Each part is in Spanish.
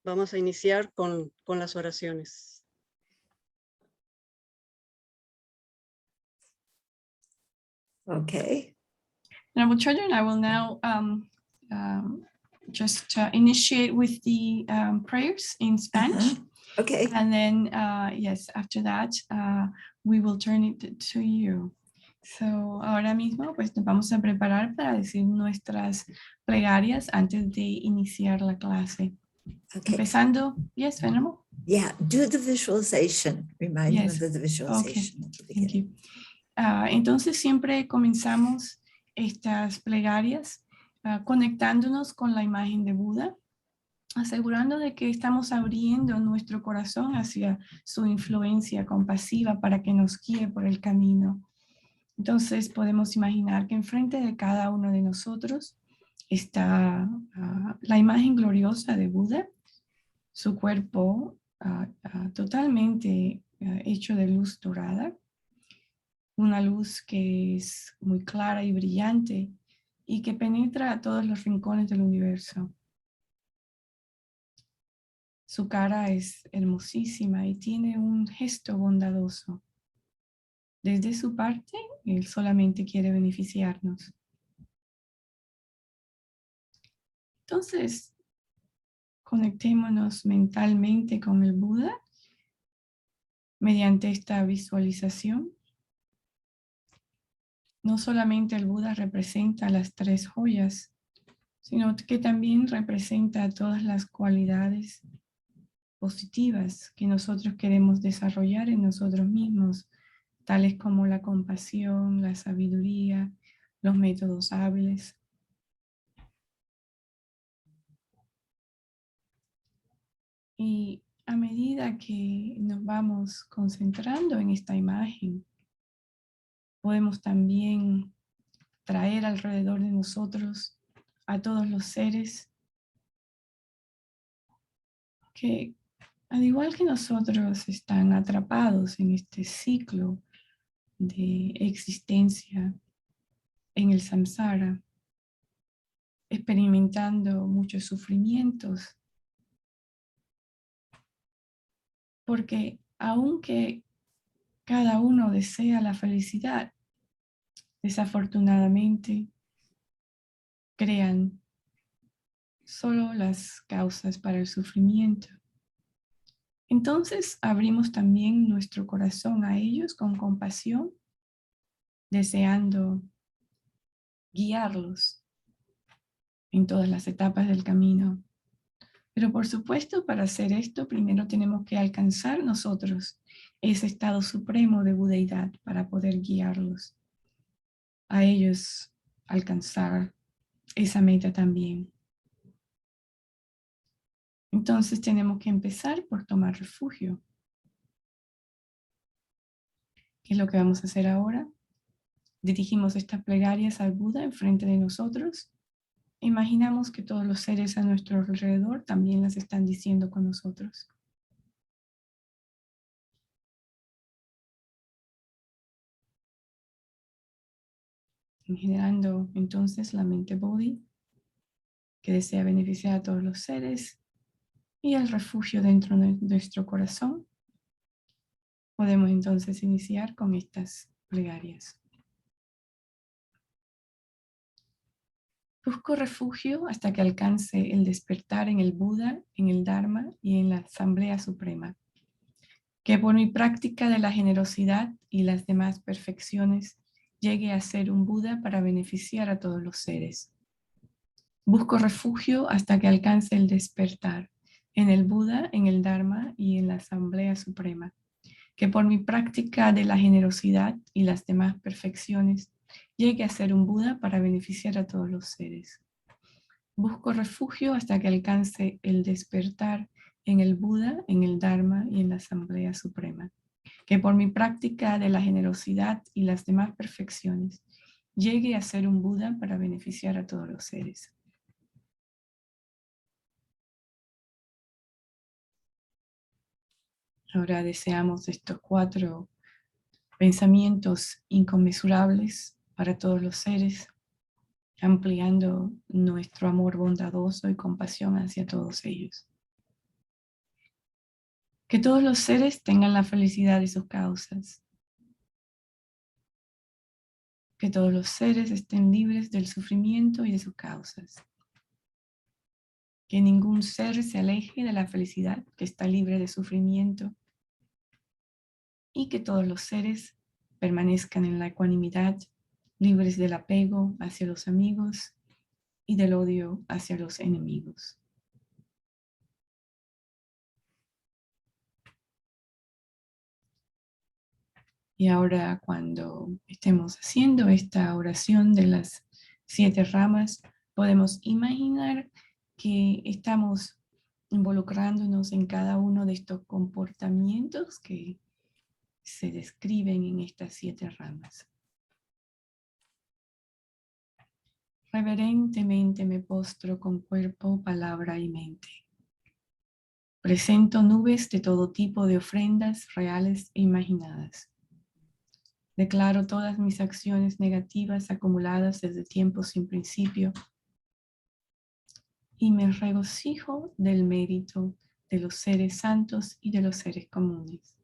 Vamos a iniciar con las oraciones. Okay. Honorable children, I will now just initiate with the prayers in Spanish. Okay. And then, yes, after that, we will turn it to you. So, ahora mismo, pues nos vamos a preparar para decir nuestras plegarias antes de iniciar la clase. Okay. Empezando, yes, Venerable? Yeah, do the visualization. Remind Yes. them of the visualization at the Thank beginning. you. Entonces siempre comenzamos estas plegarias conectándonos con la imagen de Buda, asegurando de que estamos abriendo nuestro corazón hacia su influencia compasiva para que nos guíe por el camino. Entonces podemos imaginar que enfrente de cada uno de nosotros está la imagen gloriosa de Buda, su cuerpo totalmente hecho de luz dorada, una luz que es muy clara y brillante y que penetra a todos los rincones del universo. Su cara es hermosísima y tiene un gesto bondadoso. Desde su parte, él solamente quiere beneficiarnos. Entonces, conectémonos mentalmente con el Buda mediante esta visualización. No solamente el Buda representa las tres joyas, sino que también representa todas las cualidades positivas que nosotros queremos desarrollar en nosotros mismos, tales como la compasión, la sabiduría, los métodos hábiles. Y a medida que nos vamos concentrando en esta imagen, podemos también traer alrededor de nosotros a todos los seres que, al igual que nosotros, están atrapados en este ciclo de existencia en el samsara, experimentando muchos sufrimientos, porque aunque cada uno desea la felicidad, desafortunadamente crean solo las causas para el sufrimiento. Entonces abrimos también nuestro corazón a ellos con compasión, deseando guiarlos en todas las etapas del camino. Pero por supuesto, para hacer esto, primero tenemos que alcanzar nosotros ese estado supremo de budeidad para poder guiarlos a ellos alcanzar esa meta también. Entonces tenemos que empezar por tomar refugio. ¿Qué es lo que vamos a hacer ahora? Dirigimos estas plegarias al Buda enfrente de nosotros. Imaginamos que todos los seres a nuestro alrededor también las están diciendo con nosotros. Generando entonces la mente Bodhi, que desea beneficiar a todos los seres, y el refugio dentro de nuestro corazón. Podemos entonces iniciar con estas plegarias. Busco refugio hasta que alcance el despertar en el Buda, en el Dharma y en la Asamblea Suprema. Que por mi práctica de la generosidad y las demás perfecciones llegue a ser un Buda para beneficiar a todos los seres. Busco refugio hasta que alcance el despertar en el Buda, en el Dharma y en la Asamblea Suprema. Que por mi práctica de la generosidad y las demás perfecciones llegue a ser un Buda para beneficiar a todos los seres. Busco refugio hasta que alcance el despertar en el Buda, en el Dharma y en la Asamblea Suprema. Que por mi práctica de la generosidad y las demás perfecciones llegue a ser un Buda para beneficiar a todos los seres. Ahora deseamos estos 4 pensamientos inconmensurables para todos los seres, ampliando nuestro amor bondadoso y compasión hacia todos ellos. Que todos los seres tengan la felicidad de sus causas. Que todos los seres estén libres del sufrimiento y de sus causas. Que ningún ser se aleje de la felicidad, que está libre de sufrimiento. Y que todos los seres permanezcan en la ecuanimidad, libres del apego hacia los amigos y del odio hacia los enemigos. Y ahora cuando estemos haciendo esta oración de las 7 ramas, podemos imaginar que estamos involucrándonos en cada uno de estos comportamientos que se describen en estas 7 ramas. Reverentemente me postro con cuerpo, palabra y mente. Presento nubes de todo tipo de ofrendas reales e imaginadas. Declaro todas mis acciones negativas acumuladas desde tiempos sin principio y me regocijo del mérito de los seres santos y de los seres comunes.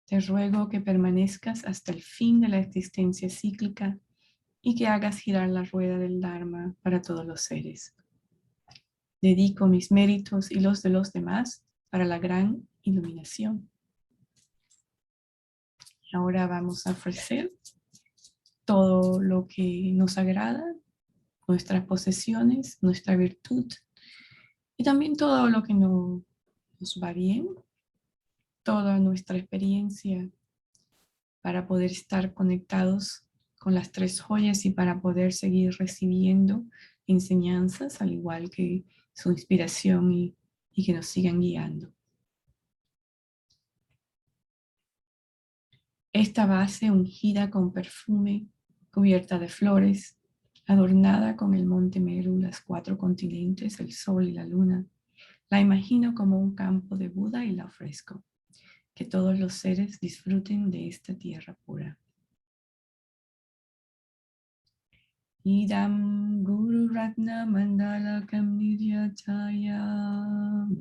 Te ruego que permanezcas hasta el fin de la existencia cíclica y que hagas girar la rueda del Dharma para todos los seres. Dedico mis méritos y los de los demás para la gran iluminación. Ahora vamos a ofrecer todo lo que nos agrada, nuestras posesiones, nuestra virtud y también todo lo que no nos va bien, toda nuestra experiencia para poder estar conectados con las 3 joyas y para poder seguir recibiendo enseñanzas al igual que su inspiración y que nos sigan guiando. Esta base ungida con perfume, cubierta de flores, adornada con el monte Meru, las 4 continentes, el sol y la luna, la imagino como un campo de Buda y la ofrezco. Que todos los seres disfruten de esta tierra pura. Idam Guru Ratna Mandala Kamnidya Chayami.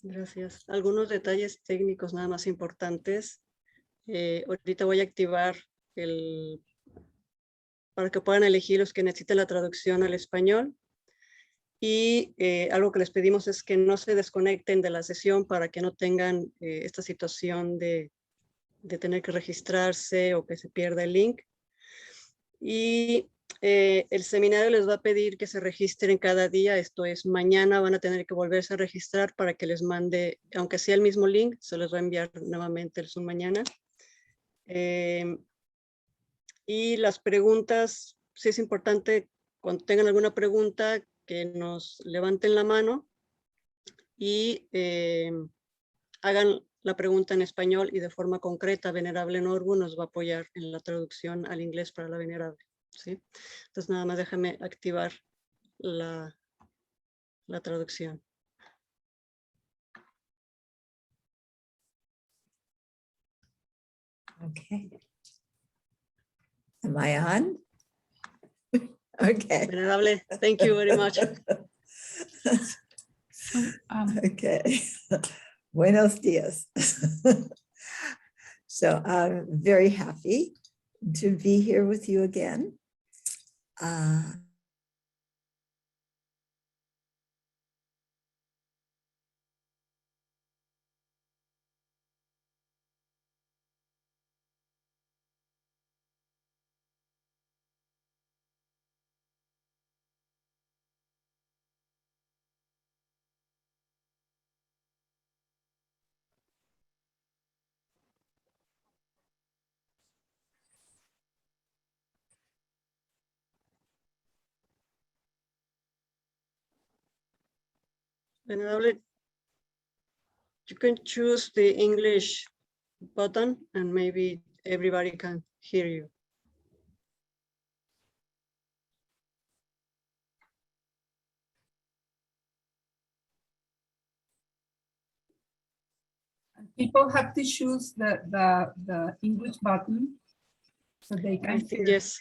Gracias. Algunos detalles técnicos nada más importantes. Ahorita voy a activar para que puedan elegir los que necesiten la traducción al español. Y algo que les pedimos es que no se desconecten de la sesión para que no tengan esta situación de tener que registrarse o que se pierda el link. Y el seminario les va a pedir que se registren cada día, esto es mañana van a tener que volverse a registrar para que les mande, aunque sea el mismo link, se les va a enviar nuevamente el Zoom mañana. Y las preguntas, sí es importante cuando tengan alguna pregunta que nos levanten la mano y hagan la pregunta en español y de forma concreta. Venerable Norbu nos va a apoyar en la traducción al inglés para la venerable. ¿Sí? Entonces nada más déjame activar la traducción. Okay. Am I on? Okay. Venerable, thank you very much. So, Okay. Buenos dias. So I'm very happy to be here with you again. Venerable, you can choose the English button and maybe everybody can hear you. People have to choose the English button so they I can think hear. yes.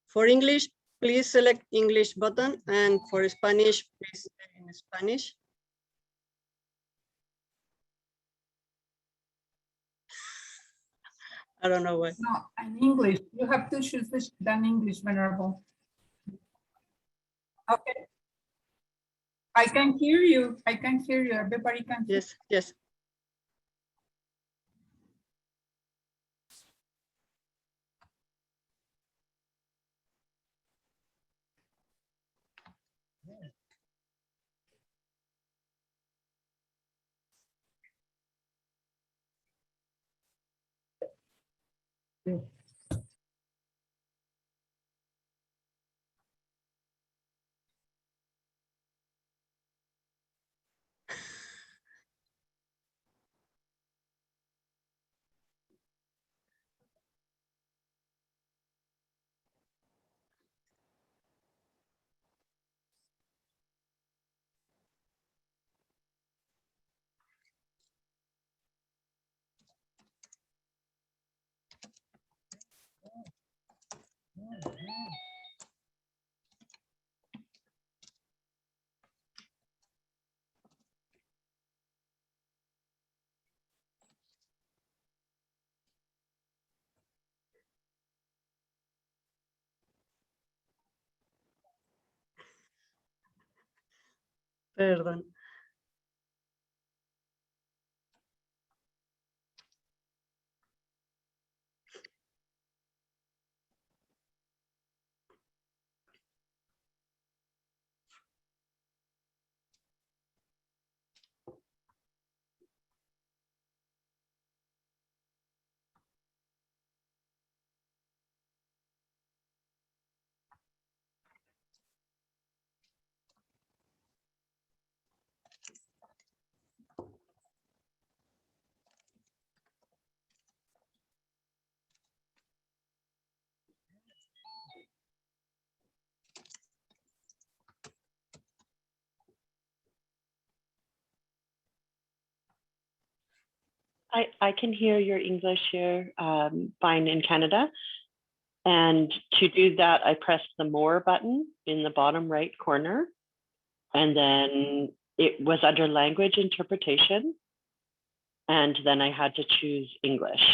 For English, please select English button, and for Spanish, please stay in Spanish. I don't know why. No, in English. You have to choose the English, Venerable. Okay. I can hear you. I can hear you. Everybody can hear. Yes, yes. Perdón. I can hear your English here fine in Canada. And to do that, I pressed the More button in the bottom right corner. And then it was under language interpretation. And then I had to choose English.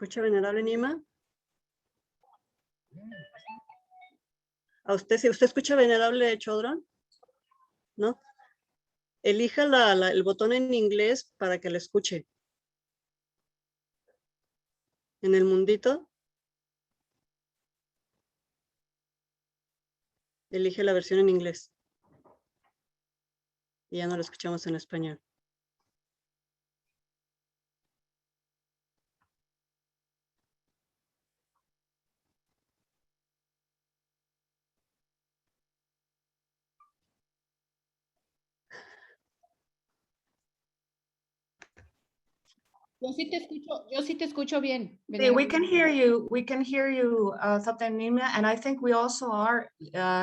¿Escucha, Venerable Nima? ¿A usted, si usted escucha, Venerable Chodron? ¿No? Elija el botón en inglés para que lo escuche. En el mundito. Elige la versión en inglés. Y ya no lo escuchamos en español. Yo sí te escucho bien. Sí, we can hear you. We can hear you, Topten Nima, and I think we also are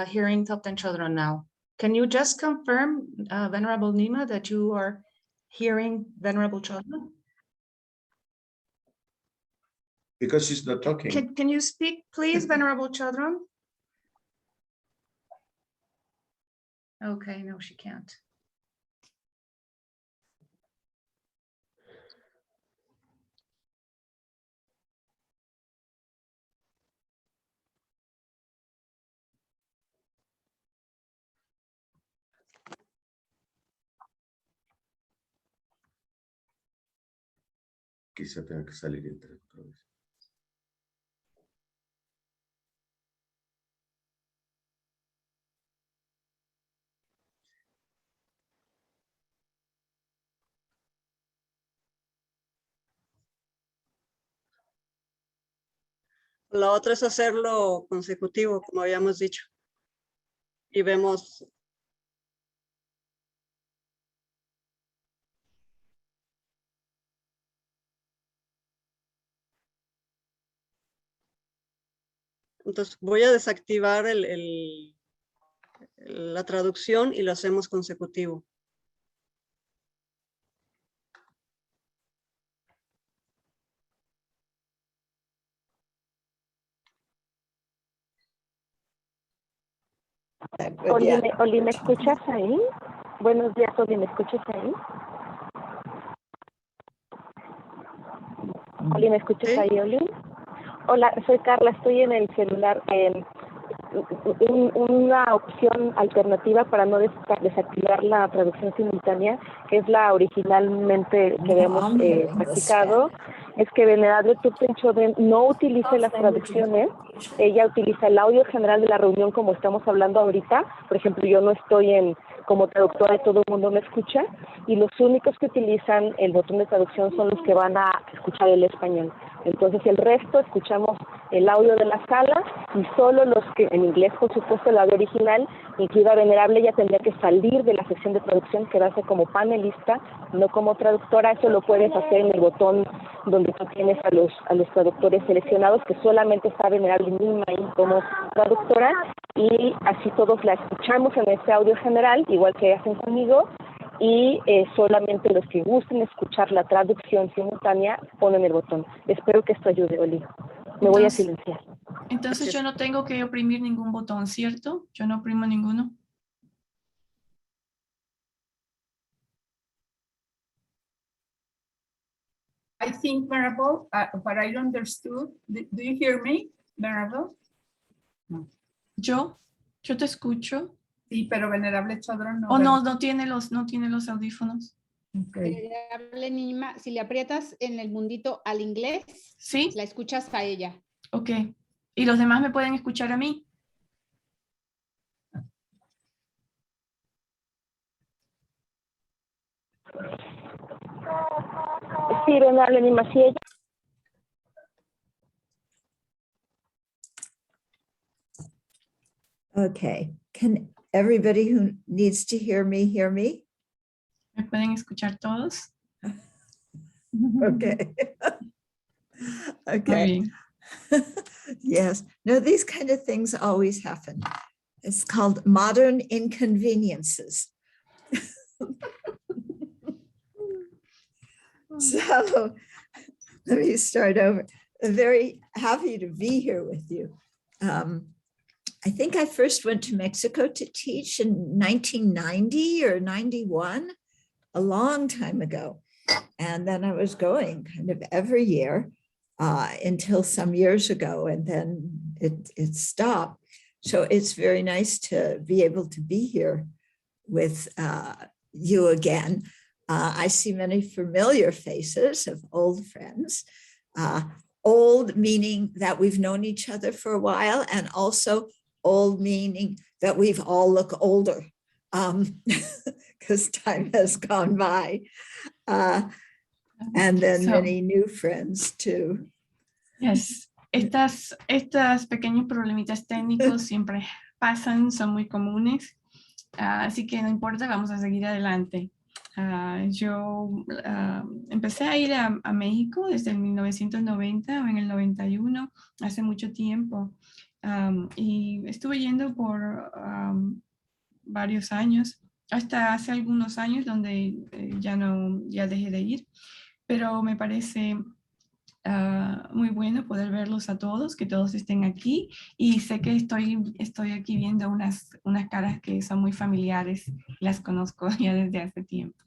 hearing Topten Chodron now. Can you just confirm, Venerable Nima, that you are hearing Venerable Chodron? Because she's not talking. Can you speak, please, Venerable Chodron? Okay, no, she can't. Quizá tenga que salir y entrar otra vez. La otra es hacerlo consecutivo, como habíamos dicho. Y vemos. Entonces voy a desactivar la traducción y lo hacemos consecutivo. Yeah. Oli, ¿me escuchas ahí? Buenos días, Oli, ¿me escuchas ahí? Oli, ¿me escuchas Sí. ahí, Oli? Hola, soy Carla, estoy en el celular. Una opción alternativa para no desactivar la traducción simultánea, que es la originalmente que habíamos practicado, es que Venerable Thupten Chodron no utilice las traducciones, ella utiliza el audio general de la reunión como estamos hablando ahorita. Por ejemplo, yo no estoy como traductora y todo el mundo me escucha, y los únicos que utilizan el botón de traducción son los que van a escuchar el español. Entonces el resto escuchamos el audio de la sala y solo los que, en inglés por supuesto el audio original, incluida Venerable, ella tendría que salir de la sección de traducción, quedarse como panelista, no como traductora. Eso lo puedes hacer en el botón donde tú tienes a los traductores seleccionados, que solamente está Venerable Nima ahí como traductora, y así todos la escuchamos en ese audio general, igual que hacen conmigo, y solamente los que gusten escuchar la traducción simultánea ponen el botón. Espero que esto ayude, Oli. Me voy a silenciar. Entonces yo no tengo que oprimir ningún botón, ¿cierto? Yo no oprimo ninguno. I think, Venerable, what I understood, do you hear me, Venerable? No. Yo te escucho. Sí, pero Venerable Chodron no. O no tiene los audífonos. Okay. Venerable Nima, si le aprietas en el mundito al inglés, ¿Sí? la escuchas a ella. Ok. ¿Y los demás me pueden escuchar a mí? Sí, Venerable Nima, sí, ella. Okay, can everybody who needs to hear me hear me? ¿Me pueden escuchar todos? Okay. Muy Okay. bien. Yes, no, these kind of things always happen. It's called modern inconveniences. So let me start over. I'm very happy to be here with you. I think I first went to Mexico to teach in 1990 or 91, a long time ago. And then I was going kind of every year until some years ago, and then it stopped. So it's very nice to be able to be here with you again. I see many familiar faces of old friends. Old meaning that we've known each other for a while, and also old meaning that we've all look older because time has gone by. And then many new friends too. Yes. Estas pequeños problemitas técnicos siempre pasan, son muy comunes. Así que no importa, vamos a seguir adelante. Yo empecé a ir a México desde el 1990 o en el 91, hace mucho tiempo. Y estuve yendo por varios años, hasta hace algunos años donde ya dejé de ir, pero me parece muy bueno poder verlos a todos, que todos estén aquí, y sé que estoy aquí viendo unas caras que son muy familiares, las conozco ya desde hace tiempo.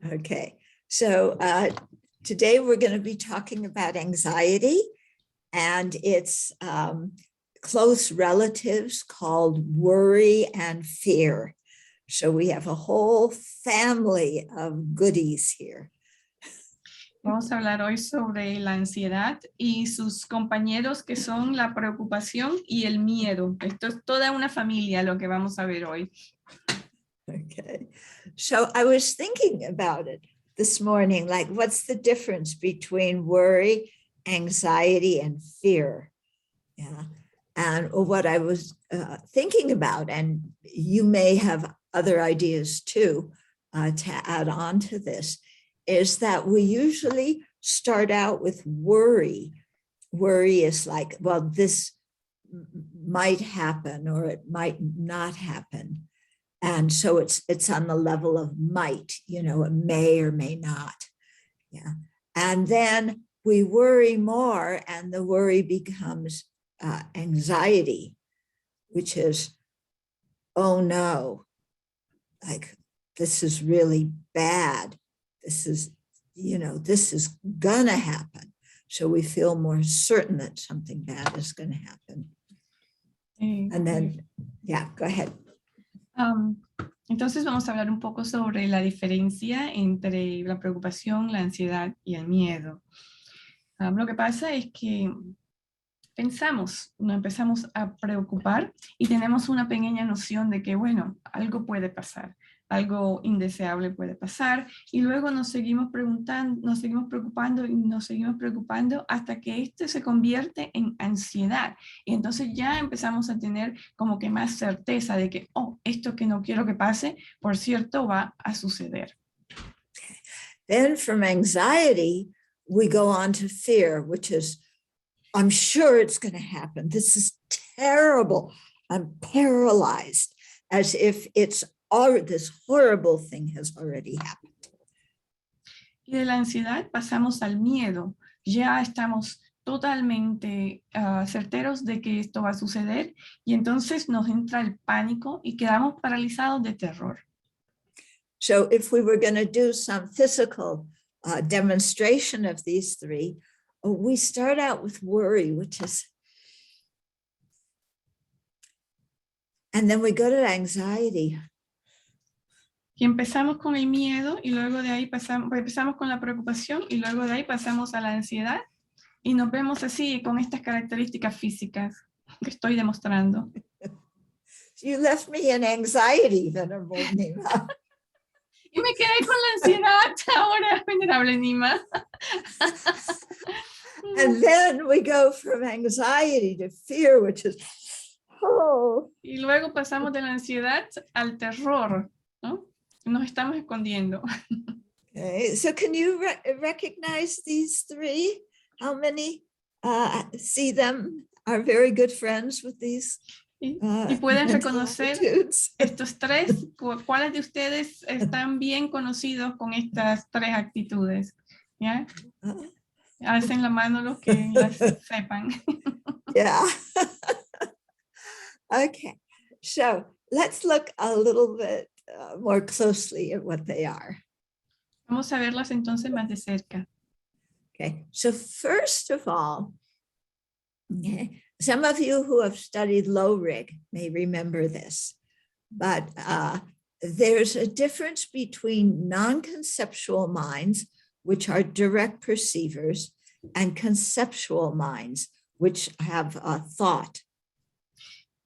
Okay, so today we're going to be talking about anxiety and its close relatives called worry and fear. So we have a whole family of goodies here. Vamos a hablar hoy sobre la ansiedad y sus compañeros, que son la preocupación y el miedo. Esto es toda una familia lo que vamos a ver hoy. Okay, so I was thinking about it this morning, like what's the difference between worry anxiety and fear. Yeah. And what I was thinking about, and you may have other ideas too, to add on to this, is that we usually start out with worry. Worry is like, well, this might happen or it might not happen. And so it's on the level of might, you know, it may or may not. Yeah. And then we worry more, and the worry becomes anxiety, which is, oh no, like this is really bad. This is, you know, this is gonna happen. So we feel more certain that something bad is gonna happen. And then, yeah, go ahead. Entonces vamos a hablar un poco sobre la diferencia entre la preocupación, la ansiedad y el miedo. Lo que pasa es que nos empezamos a preocupar y tenemos una pequeña noción de que, bueno, algo puede pasar, algo indeseable puede pasar, y luego nos seguimos preguntando, nos seguimos preocupando y nos seguimos preocupando hasta que esto se convierte en ansiedad. Y entonces ya empezamos a tener como que más certeza de que, oh, esto que no quiero que pase, por cierto, va a suceder. Then from anxiety, we go on to fear, which is, I'm sure it's going to happen. This is terrible. I'm paralyzed, as if it's this horrible thing has already happened. Y de la ansiedad pasamos al miedo. Ya estamos totalmente certeros de que esto va a suceder, y entonces nos entra el pánico y quedamos paralizados de terror. So if we were going to do some physical demonstration of these three, we start out with worry, which is, and then we go to anxiety. Y empezamos con el miedo, y luego de ahí empezamos con la preocupación, y luego de ahí pasamos a la ansiedad, y nos vemos así con estas características físicas que estoy demostrando. You left me in anxiety, Venerable Nima. Y me quedé con la ansiedad ahora, Venerable Nima. And then we go from anxiety to fear, which is, oh. Y luego pasamos de la ansiedad al terror, ¿no? Nos estamos escondiendo. Okay, so can you recognize these three? How many see them are very good friends with these? Y pueden reconocer attitudes? estos tres. ¿Cuáles de ustedes están bien conocidos con estas tres actitudes? ¿Ya? Hacen la mano los que las sepan. Yeah. Okay, so let's look a little bit more closely at what they are. Vamos a verlas entonces más de cerca. Okay, so first of all, okay, some of you who have studied low-rig may remember this, but there's a difference between non-conceptual minds, which are direct perceivers, and conceptual minds, which have thought.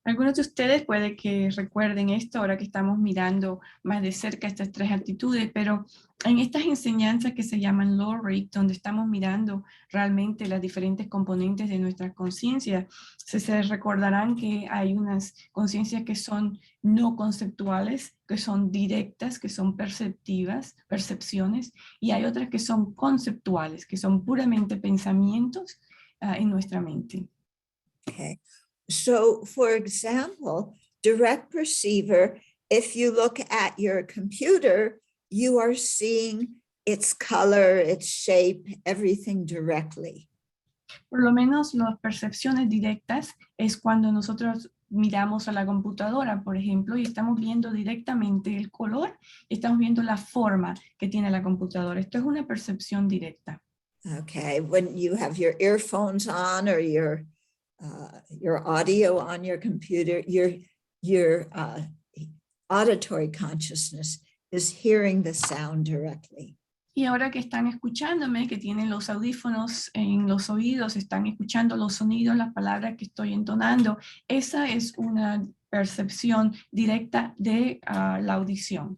Algunos de ustedes puede que recuerden esto ahora que estamos mirando más de cerca estas tres actitudes, pero en estas enseñanzas que se llaman low-rig, donde estamos mirando realmente las diferentes componentes de nuestra conciencia, se recordarán que hay unas conciencias que son no conceptuales, que son directas, que son percepciones, y hay otras que son conceptuales, que son puramente pensamientos en nuestra mente. Okay. So, for example, direct perceiver, if you look at your computer, you are seeing its color, its shape, everything directly. Por lo menos las percepciones directas es cuando nosotros miramos a la computadora, por ejemplo, y estamos viendo directamente el color, y estamos viendo la forma que tiene la computadora. Esto es una percepción directa. Okay, when you have your earphones on or your audio on your computer, your auditory consciousness is hearing the sound directly. Y ahora que están escuchándome, que tienen los audífonos en los oídos, están escuchando los sonidos, las palabras que estoy entonando, esa es una percepción directa de la audición.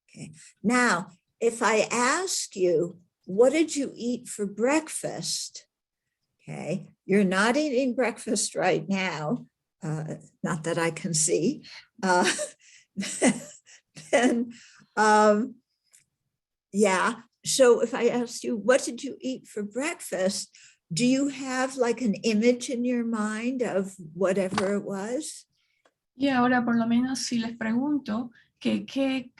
Okay. Now, if I ask you, what did you eat for breakfast? Okay, you're not eating breakfast right now, not that I can see. Then, yeah, so if I asked you, what did you eat for breakfast? Do you have like an image in your mind of whatever it was? Y ahora, por lo menos, si les pregunto qué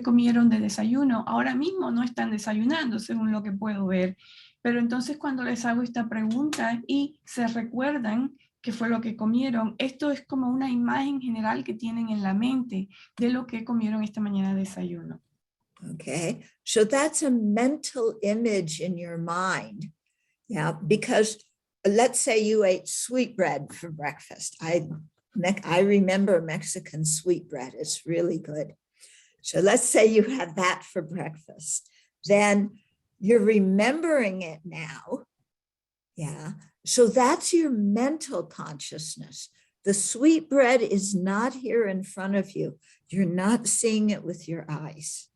comieron de desayuno, ahora mismo no están desayunando, según lo que puedo ver. Pero entonces cuando les hago esta pregunta y se recuerdan qué fue lo que comieron, esto es como una imagen general que tienen en la mente de lo que comieron esta mañana de desayuno. Okay, so that's a mental image in your mind. Yeah, because let's say you ate sweetbread for breakfast. I remember Mexican sweetbread. It's really good. So let's say you had that for breakfast. Then you're remembering it now. Yeah. So that's your mental consciousness. The sweetbread is not here in front of you. You're not seeing it with your eyes.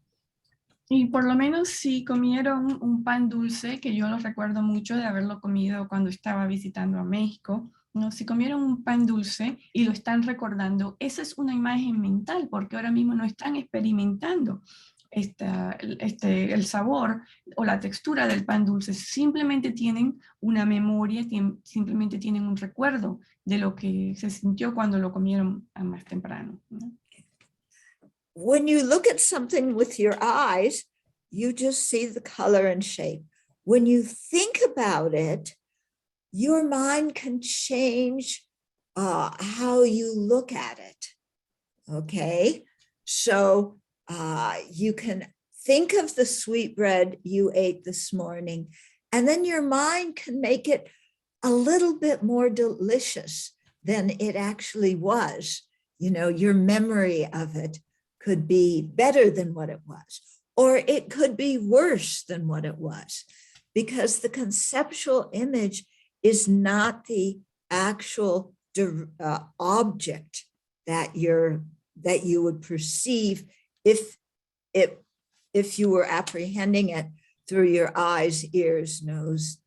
Y por lo menos si comieron un pan dulce, que yo lo recuerdo mucho de haberlo comido cuando estaba visitando a México, ¿no? Si comieron un pan dulce y lo están recordando, esa es una imagen mental, porque ahora mismo no están experimentando el sabor o la textura del pan dulce, simplemente tienen una memoria, simplemente tienen un recuerdo de lo que se sintió cuando lo comieron más temprano, ¿no? When you look at something with your eyes, you just see the color and shape. When you think about it, your mind can change how you look at it. Okay, so you can think of the sweetbread you ate this morning, and then your mind can make it a little bit more delicious than it actually was. You know, your memory of it could be better than what it was, or it could be worse than what it was, because the conceptual image is not the actual object that you would perceive if you were apprehending it through your eyes, ears, nose,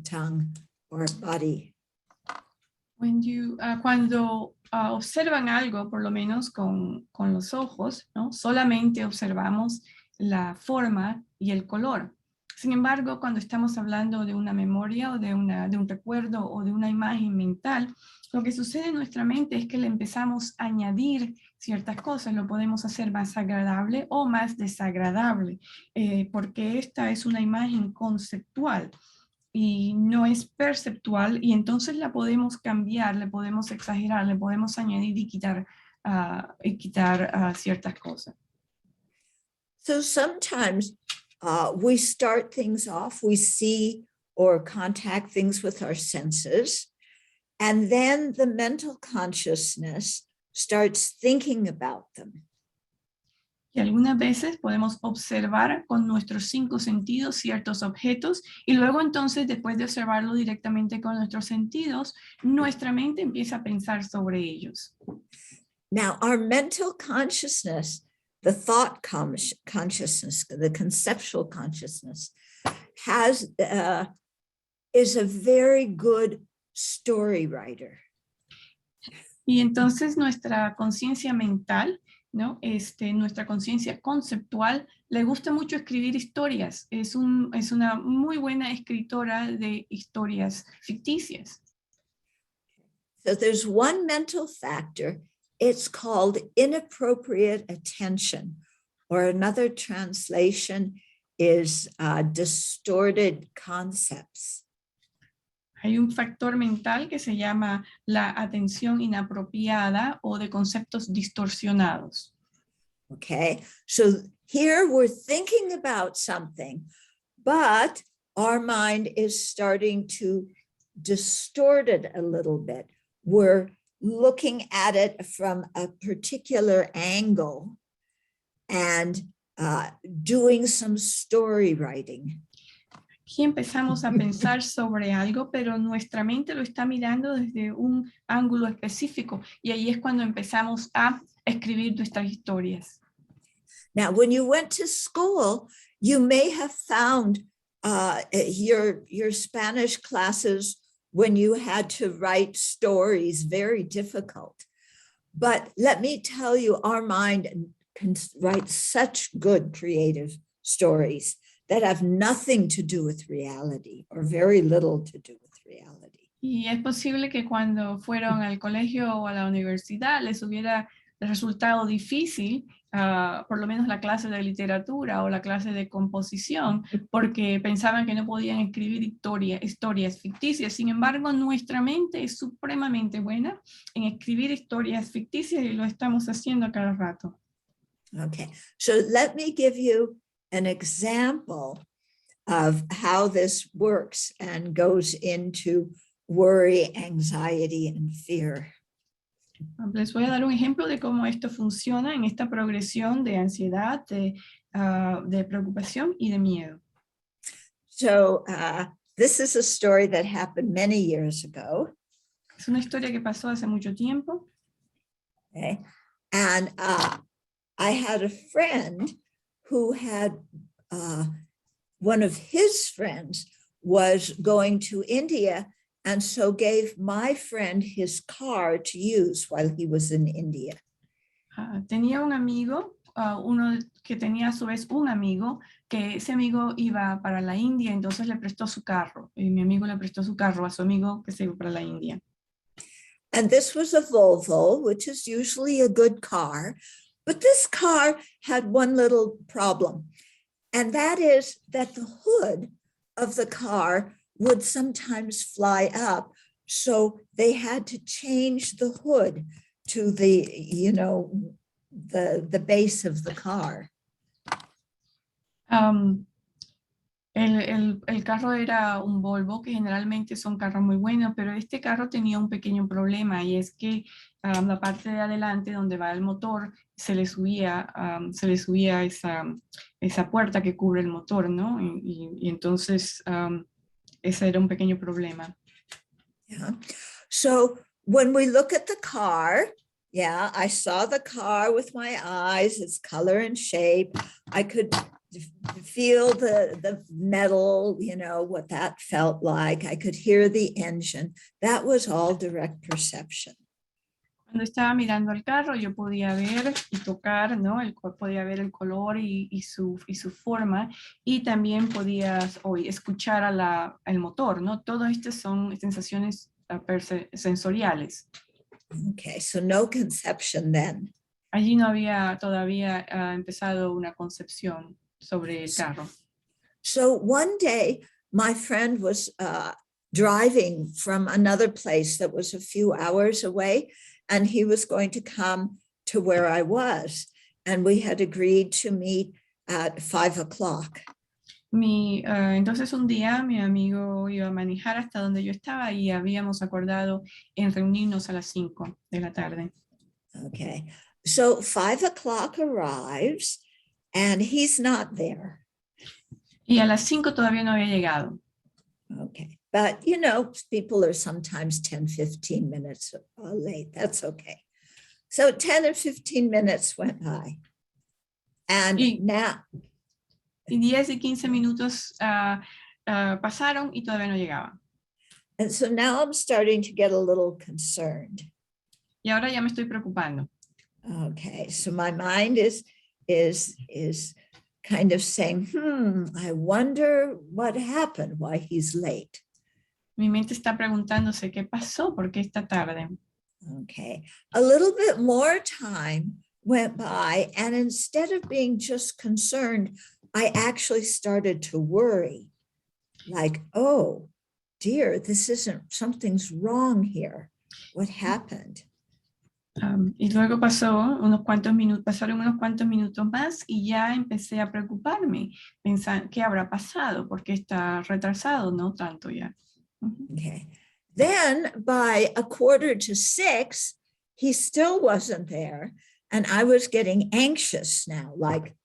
tongue, or body. Cuando observan algo, por lo menos con los ojos, ¿no? Solamente observamos la forma y el color. Sin embargo, cuando estamos hablando de una memoria o de un recuerdo o de una imagen mental, lo que sucede en nuestra mente es que le empezamos a añadir ciertas cosas, lo podemos hacer más agradable o más desagradable, porque esta es una imagen conceptual y no es perceptual, y entonces la podemos cambiar, le podemos exagerar, le podemos añadir y quitar ciertas cosas. So sometimes we start things off, we see or contact things with our senses, and then the mental consciousness starts thinking about them. Y algunas veces podemos observar con nuestros 5 sentidos ciertos objetos y luego entonces, después de observarlo directamente con nuestros sentidos, nuestra mente empieza a pensar sobre ellos. Now, our mental consciousness, the thought consciousness, the conceptual consciousness, is a very good story writer. Y entonces nuestra conciencia mental, ¿no? Nuestra conciencia conceptual le gusta mucho escribir historias. Es una muy buena escritora de historias ficticias. So there's one mental factor. It's called inappropriate attention, or another translation is distorted concepts. Hay un factor mental que se llama la atención inapropiada o de conceptos distorsionados. Okay, so here we're thinking about something, but our mind is starting to distort it a little bit. We're looking at it from a particular angle and doing some story writing. Aquí empezamos a pensar sobre algo, pero nuestra mente lo está mirando desde un ángulo específico y ahí es cuando empezamos a escribir nuestras historias. Now, when you went to school, you may have found your Spanish classes when you had to write stories very difficult. But let me tell you, our mind can write such good creative stories that have nothing to do with reality or very little to do with reality. Y es posible que cuando fueron al colegio o a la universidad les hubiera resultado difícil, por lo menos la clase de literatura o la clase de composición, porque pensaban que no podían escribir historias ficticias. Sin embargo, nuestra mente es supremamente buena en escribir historias ficticias y lo estamos haciendo a cada rato. Okay, so let me give you an example of how this works and goes into worry, anxiety, and fear. Les voy a dar un ejemplo de cómo esto funciona en esta progresión de ansiedad, de preocupación y de miedo. So this is a story that happened many years ago. Es una historia que pasó hace mucho tiempo. Okay, and I had a friend who had one of his friends was going to India, and so gave my friend his car to use while he was in India. Tenía un amigo, uno que tenía a su vez un amigo, que ese amigo iba para la India, entonces le prestó su carro. Y mi amigo le prestó su carro a su amigo que se iba para la India. And this was a Volvo, which is usually a good car. But this car had one little problem, and that is that the hood of the car would sometimes fly up. So they had to change the hood to the, you know, the base of the car. El carro era un Volvo, que generalmente son carros muy buenos, pero este carro tenía un pequeño problema, y es que la parte de adelante donde va el motor se le subía esa puerta que cubre el motor, ¿no? Y entonces ese era un pequeño problema. Yeah. So when we look at the car, yeah, I saw the car with my eyes, its color and shape. I could feel the metal, you know, what that felt like. I could hear the engine. That was all direct perception. Cuando estaba mirando el carro, yo podía ver y tocar, ¿no? Podía ver el color y su forma, y también podía escuchar el motor, ¿no? Todas estas son sensaciones sensoriales. Okay, so no conception then. Allí no había todavía empezado una concepción sobre el carro. So one day, my friend was driving from another place that was a few hours away, and he was going to come to where I was. And we had agreed to meet at 5 o'clock. Entonces un día mi amigo iba a manejar hasta donde yo estaba y habíamos acordado en reunirnos a las 5 de la tarde. Okay, so 5 o'clock arrives and he's not there. Y a las 5 todavía no había llegado. Okay, but you know, people are sometimes 10, 15 minutes late. That's okay. So 10 or 15 minutes went by. And now. Y 10 y 15 minutos pasaron y todavía no llegaba. And so now I'm starting to get a little concerned. Y ahora ya me estoy preocupando. Okay, so my mind is kind of saying, I wonder what happened, why he's late. Mi mente está preguntándose qué pasó, por qué está tarde. Okay, a little bit more time went by, and instead of being just concerned, I actually started to worry, like, oh dear, something's wrong here. What happened? Y luego pasaron unos cuantos minutos más y ya empecé a preocuparme, pensar qué habrá pasado, porque está retrasado, no tanto ya. Okay. Then by 5:45, he still wasn't there, and I was getting anxious now, like,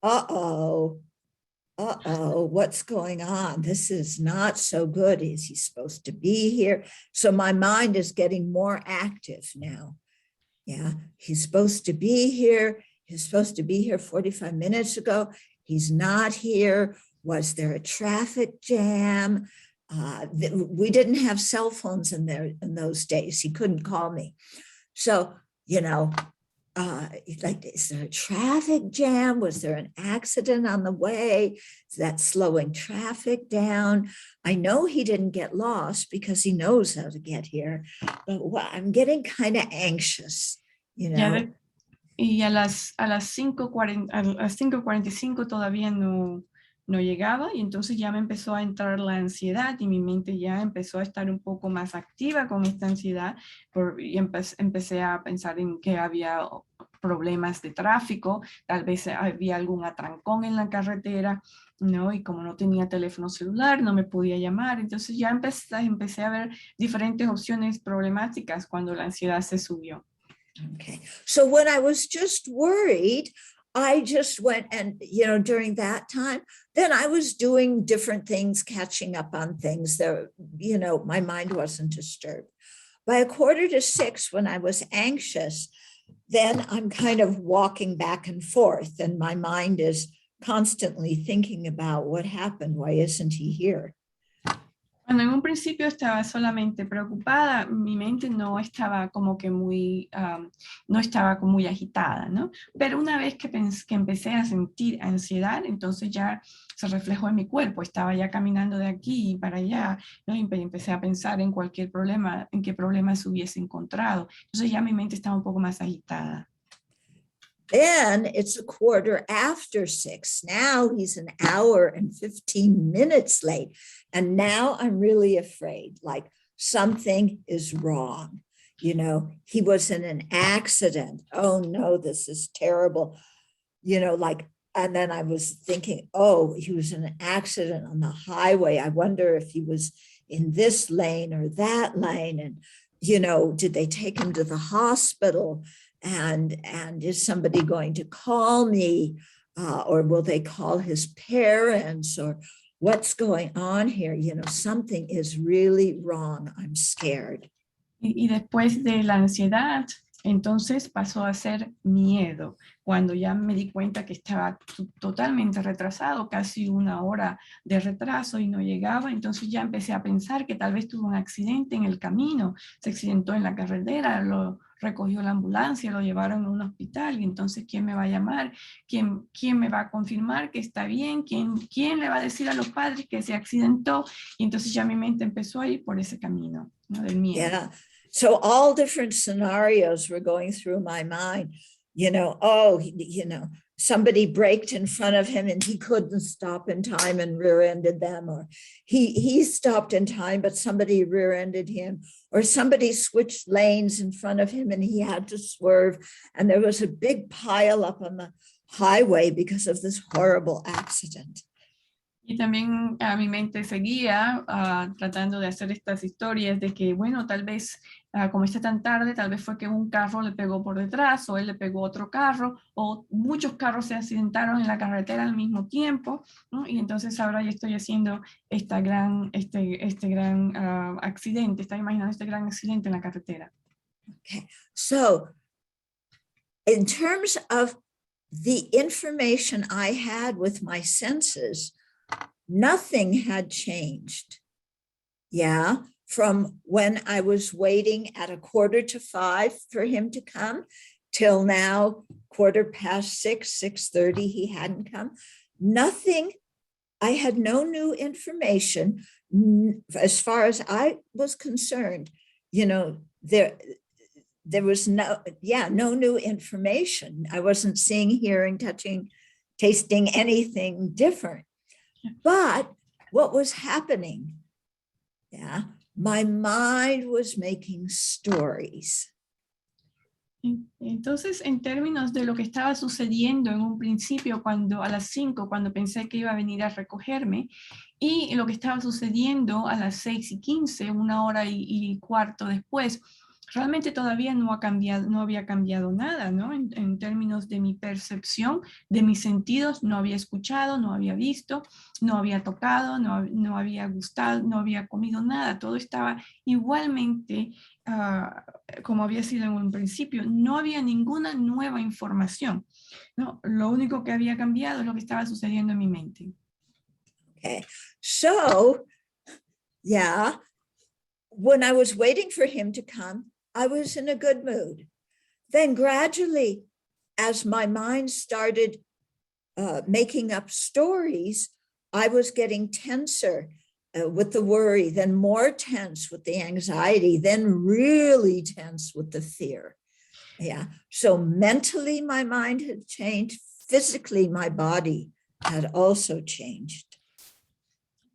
uh-oh, what's going on? This is not so good. Is he supposed to be here? So my mind is getting more active now. Yeah, he's supposed to be here. He's supposed to be here 45 minutes ago. He's not here. Was there a traffic jam? We didn't have cell phones in those days. He couldn't call me. So, you know, like, is there a traffic jam? Was there an accident on the way? Is that slowing traffic down? I know he didn't get lost because he knows how to get here, but I'm getting kind of anxious, you know. Y a las 5:45 todavía no llegaba, y entonces ya me empezó a entrar la ansiedad y mi mente ya empezó a estar un poco más activa con esta ansiedad, y empecé a pensar en que había problemas de tráfico, tal vez había algún atrancón en la carretera, ¿no? Y como no tenía teléfono celular, no me podía llamar, entonces ya empecé a ver diferentes opciones problemáticas cuando la ansiedad se subió. Okay, so when I was just worried, I just went and, you know, during that time, then I was doing different things, catching up on things that, you know, my mind wasn't disturbed. By 5:45, when I was anxious, then I'm kind of walking back and forth and my mind is constantly thinking about what happened. Why isn't he here? Cuando en un principio estaba solamente preocupada, mi mente no estaba como que muy, no estaba como muy agitada, ¿no? Pero una vez que empecé a sentir ansiedad, entonces ya se reflejó en mi cuerpo, estaba ya caminando de aquí para allá, ¿no? Y empecé a pensar en cualquier problema, en qué problemas hubiese encontrado. Entonces ya mi mente estaba un poco más agitada. Then it's 6:15. Now he's an hour and 15 minutes late. And now I'm really afraid, like something is wrong. You know, he was in an accident. Oh no, this is terrible. You know, like, and then I was thinking, oh, he was in an accident on the highway. I wonder if he was in this lane or that lane. And, you know, did they take him to the hospital? And is somebody going to call me, or will they call his parents, or what's going on here? You know, something is really wrong. I'm scared. Y después de la ansiedad, entonces pasó a ser miedo. Cuando ya me di cuenta que estaba totalmente retrasado, casi 1 hora de retraso y no llegaba, entonces ya empecé a pensar que tal vez tuvo un accidente en el camino, se accidentó en la carretera, lo recogió la ambulancia, lo llevaron a un hospital, y entonces ¿quién me va a llamar? ¿Quién me va a confirmar que está bien? ¿Quién le va a decir a los padres que se accidentó? Y entonces ya mi mente empezó a ir por ese camino, ¿no? Del miedo. Yeah. So all different scenarios were going through my mind. You know, oh, you know, somebody braked in front of him and he couldn't stop in time and rear-ended them, or he stopped in time but somebody rear-ended him, or somebody switched lanes in front of him and he had to swerve, and there was a big pile up on the highway because of this horrible accident. Y también a mi mente seguía tratando de hacer estas historias de que, bueno, tal vez como está tan tarde, tal vez fue que un carro le pegó por detrás, o él le pegó a otro carro, o muchos carros se accidentaron en la carretera al mismo tiempo, ¿no? Y entonces ahora yo estoy haciendo este gran accidente, estoy imaginando este gran accidente en la carretera. Okay, so in terms of the information I had with my senses, nothing had changed. Yeah, from when I was waiting at 4:45 for him to come till now, 6:15, 6:30, he hadn't come. Nothing, I had no new information. As far as I was concerned, you know, there was no new information. I wasn't seeing, hearing, touching, tasting anything different. But what was happening? Yeah, my mind was making stories. Entonces, en términos de lo que estaba sucediendo en un principio, cuando a las 5, cuando pensé que iba a venir a recogerme, y lo que estaba sucediendo a las 6:15, 1 hora y cuarto después, realmente todavía no había cambiado nada, ¿no? En términos de mi percepción, de mis sentidos, no había escuchado, no había visto, no había tocado, no había gustado, no había comido nada. Todo estaba igualmente como había sido en un principio. No había ninguna nueva información, ¿no? Lo único que había cambiado es lo que estaba sucediendo en mi mente. Okay, so yeah, when I was waiting for him to come, I was in a good mood. Then gradually, as my mind started making up stories, I was getting tenser with the worry, then more tense with the anxiety, then really tense with the fear. Yeah, so mentally my mind had changed, physically my body had also changed.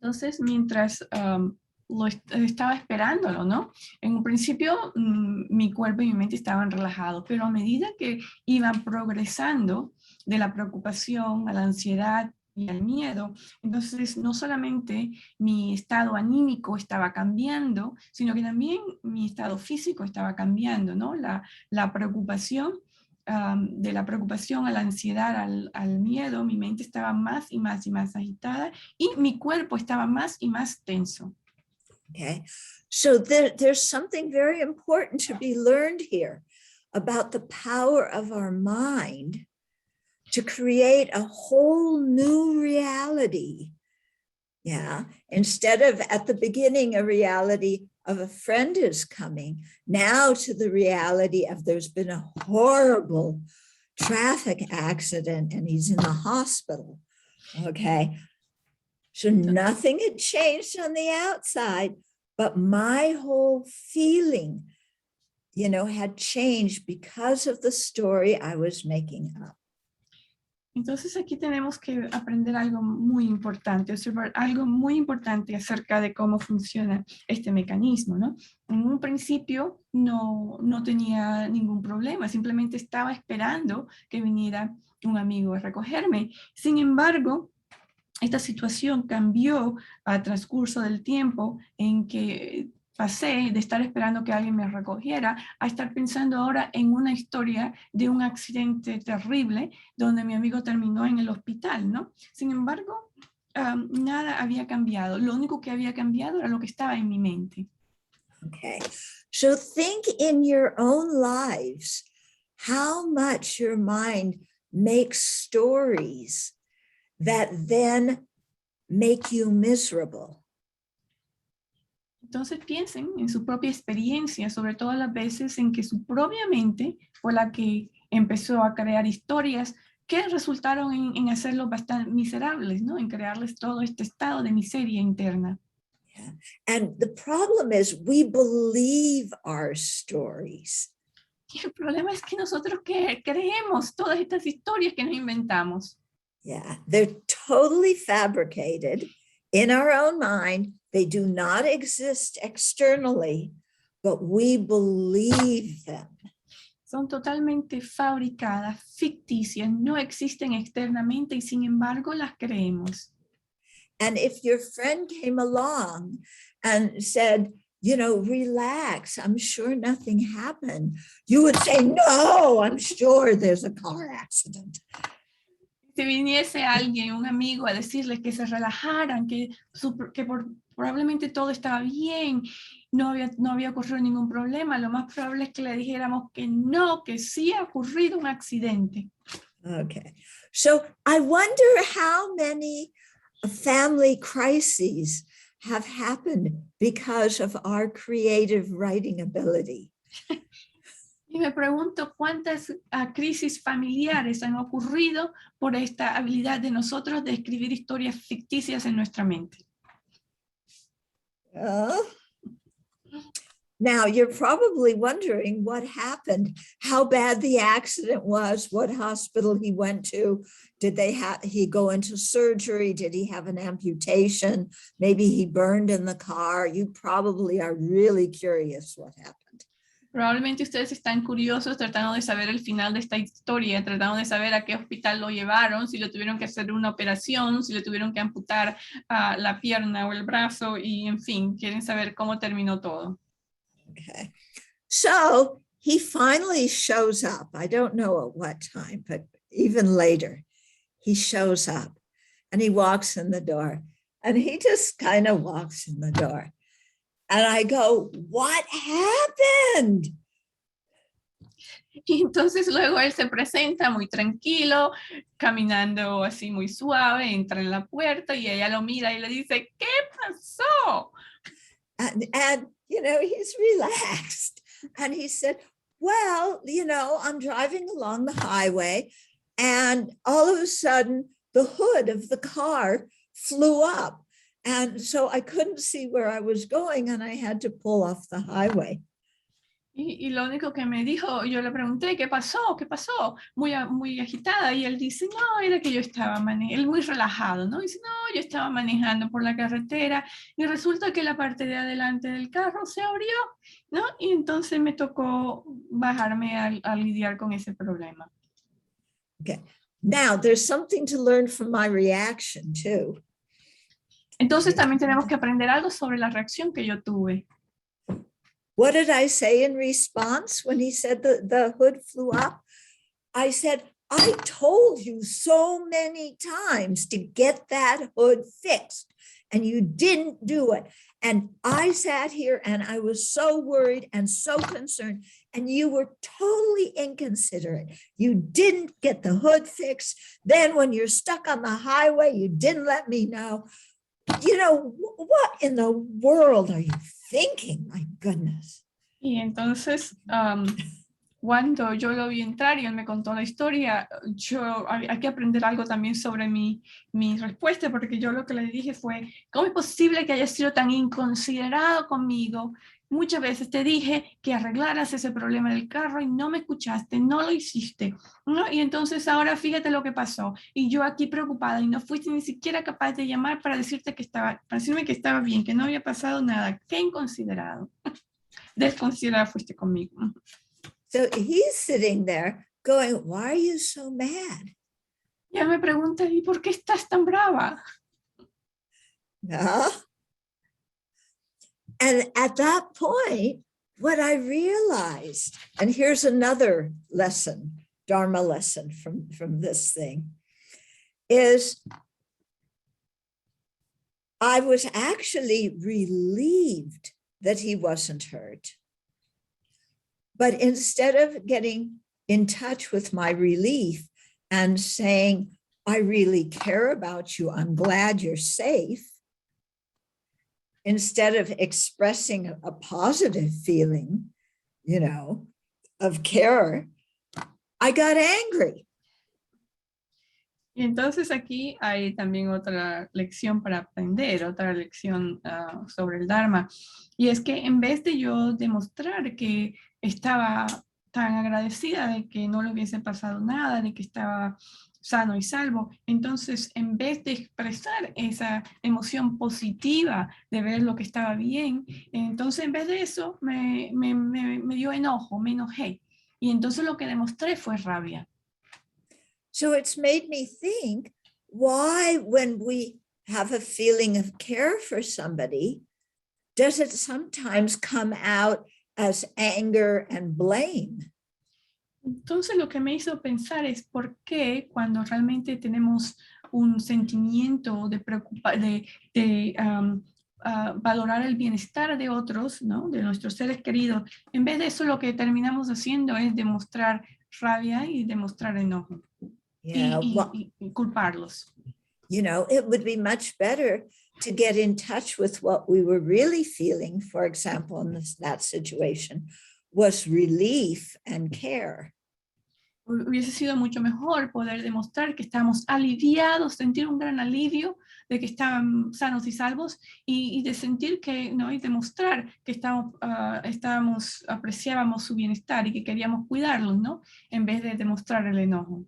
Entonces, mientras estaba esperándolo, ¿no? En un principio, mi cuerpo y mi mente estaban relajados, pero a medida que iban progresando de la preocupación a la ansiedad y al miedo, entonces no solamente mi estado anímico estaba cambiando, sino que también mi estado físico estaba cambiando, ¿no? La preocupación, de la preocupación a la ansiedad, al miedo, mi mente estaba más y más y más agitada y mi cuerpo estaba más y más tenso. Okay, so there's something very important to be learned here about the power of our mind to create a whole new reality. Yeah, instead of at the beginning, a reality of a friend is coming, now to the reality of there's been a horrible traffic accident and he's in the hospital. Okay, so nothing had changed on the outside, but my whole feeling, had changed because of the story I was making up. Entonces aquí tenemos que aprender algo muy importante, observar algo muy importante acerca de cómo funciona este mecanismo, ¿no? En un principio no tenía ningún problema, simplemente estaba esperando que viniera un amigo a recogerme. Sin embargo, esta situación cambió a transcurso del tiempo en que pasé de estar esperando que alguien me recogiera a estar pensando ahora en una historia de un accidente terrible donde mi amigo terminó en el hospital, ¿no? Sin embargo, nada había cambiado. Lo único que había cambiado era lo que estaba en mi mente. Okay, so think in your own lives how much your mind makes stories that then make you miserable. Entonces piensen en su propia experiencia, sobre todo las veces en que su propia mente fue la que empezó a crear historias que resultaron en hacerlos bastante miserables, ¿no? En crearles todo este estado de miseria interna. Yeah. And the problem is we believe our stories. Y el problema es que nosotros creemos todas estas historias que nos inventamos. Yeah, they're totally fabricated in our own mind. They do not exist externally, but we believe them. Son totalmente fabricadas, ficticias, no existen externamente y sin embargo las creemos. And if your friend came along and said, relax, I'm sure nothing happened, you would say, no, I'm sure there's a car accident. Si viniese alguien, un amigo, a decirles que se relajaran, que probablemente todo estaba bien, no había ocurrido ningún problema, lo más probable es que le dijéramos que no, que sí ha ocurrido un accidente. Okay, so I wonder how many family crises have happened because of our creative writing ability. Y me pregunto cuántas crisis familiares han ocurrido por esta habilidad de nosotros de escribir historias ficticias en nuestra mente. Now, you're probably wondering what happened, how bad the accident was, what hospital he went to. Did he go into surgery? Did he have an amputation? Maybe he burned in the car. You probably are really curious what happened. Probablemente ustedes están curiosos tratando de saber el final de esta historia, tratando de saber a qué hospital lo llevaron, si le tuvieron que hacer una operación, si le tuvieron que amputar la pierna o el brazo y en fin, quieren saber cómo terminó todo. Okay, so he finally shows up. I don't know at what time, but even later, he shows up and he walks in the door and he just kind of walks in the door. And I go, what happened? Y entonces luego él se presenta muy tranquilo, caminando así muy suave, entra en la puerta y ella lo mira y le dice, ¿qué pasó? And you know, he's relaxed. And he said, well, you know, I'm driving along the highway and all of a sudden the hood of the car flew up. And so I couldn't see where I was going and I had to pull off the highway. Y lo único que me dijo, yo le pregunté, ¿qué pasó? ¿Qué pasó? Muy agitada. Y él dice, no, era que yo estaba manejando, él muy relajado, ¿no? Dice, no, yo estaba manejando por la carretera y resulta que la parte de adelante del carro se abrió, ¿no? Y entonces me tocó bajarme a lidiar con ese problema. Okay. Now there's something to learn from my reaction too. Entonces también tenemos que aprender algo sobre la reacción que yo tuve. What did I say in response when he said the hood flew up? I said, I told you so many times to get that hood fixed and you didn't do it. And I sat here and I was so worried and so concerned and you were totally inconsiderate. You didn't get the hood fixed. Then when you're stuck on the highway, you didn't let me know. You know, what in the world are you thinking? My goodness. Y entonces, cuando yo lo vi entrar y él me contó la historia, hay que aprender algo también sobre mi respuesta, porque yo lo que le dije fue, ¿cómo es posible que hayas sido tan inconsiderado conmigo? Muchas veces te dije que arreglaras ese problema del carro y no me escuchaste, no lo hiciste, ¿no? Y entonces ahora fíjate lo que pasó. Y yo aquí preocupada y no fuiste ni siquiera capaz de llamar para decirme que estaba bien, que no había pasado nada. ¡Qué inconsiderado! Desconsiderado fuiste conmigo. So he's sitting there going, why are you so mad? Ya me pregunta, ¿y por qué estás tan brava? No. And at that point, what I realized, and here's another lesson, Dharma lesson from this thing, is I was actually relieved that he wasn't hurt. But instead of getting in touch with my relief and saying, I really care about you, I'm glad you're safe, instead of expressing a positive feeling, you know, of care, I got angry. Y entonces aquí hay también otra lección para aprender, otra lección sobre el Dharma. Y es que en vez de yo demostrar que estaba tan agradecida de que no le hubiese pasado nada, de que estaba sano y salvo, entonces en vez de expresar esa emoción positiva de ver lo que estaba bien, entonces en vez de eso me dio enojo, me enojé. Y entonces lo que demostré fue rabia. So it's made me think, why, when we have a feeling of care for somebody, does it sometimes come out as anger and blame? Entonces lo que me hizo pensar es por qué cuando realmente tenemos un sentimiento de valorar el bienestar de otros, ¿no? De nuestros seres queridos, en vez de eso lo que terminamos haciendo es demostrar rabia y demostrar enojo. Yeah, Y culparlos. You know, it would be much better to get in touch with what we were really feeling, for example, in that situation, was relief and care. Hubiese sido mucho mejor poder demostrar que estamos aliviados, sentir un gran alivio de que estaban sanos y salvos y de sentir que, ¿no? Y demostrar que apreciábamos su bienestar y que queríamos cuidarlos, ¿no? En vez de demostrar el enojo.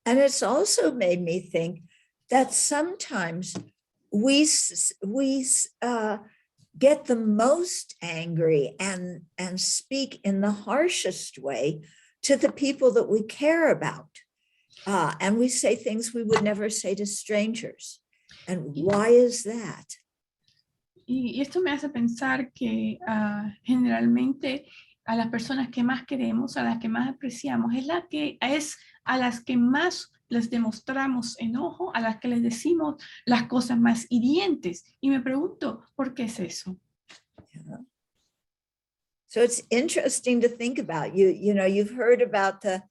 And it's also made me think that sometimes we get the most angry and speak in the harshest way to the people that we care about. And we say things we would never say to strangers. And why is that? Y esto me hace pensar que generalmente a las personas que más queremos, a las que más apreciamos, es a las que más les demostramos enojo, a las que les decimos las cosas más hirientes. Y me pregunto, ¿por qué es eso? Yeah. So it's interesting to think about. You know, you've heard about the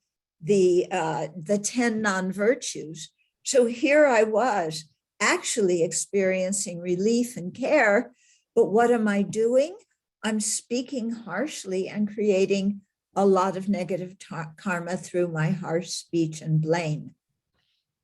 10 non-virtues. So here I was actually experiencing relief and care, but what am I doing? I'm speaking harshly and creating a lot of negative karma through my harsh speech and blame.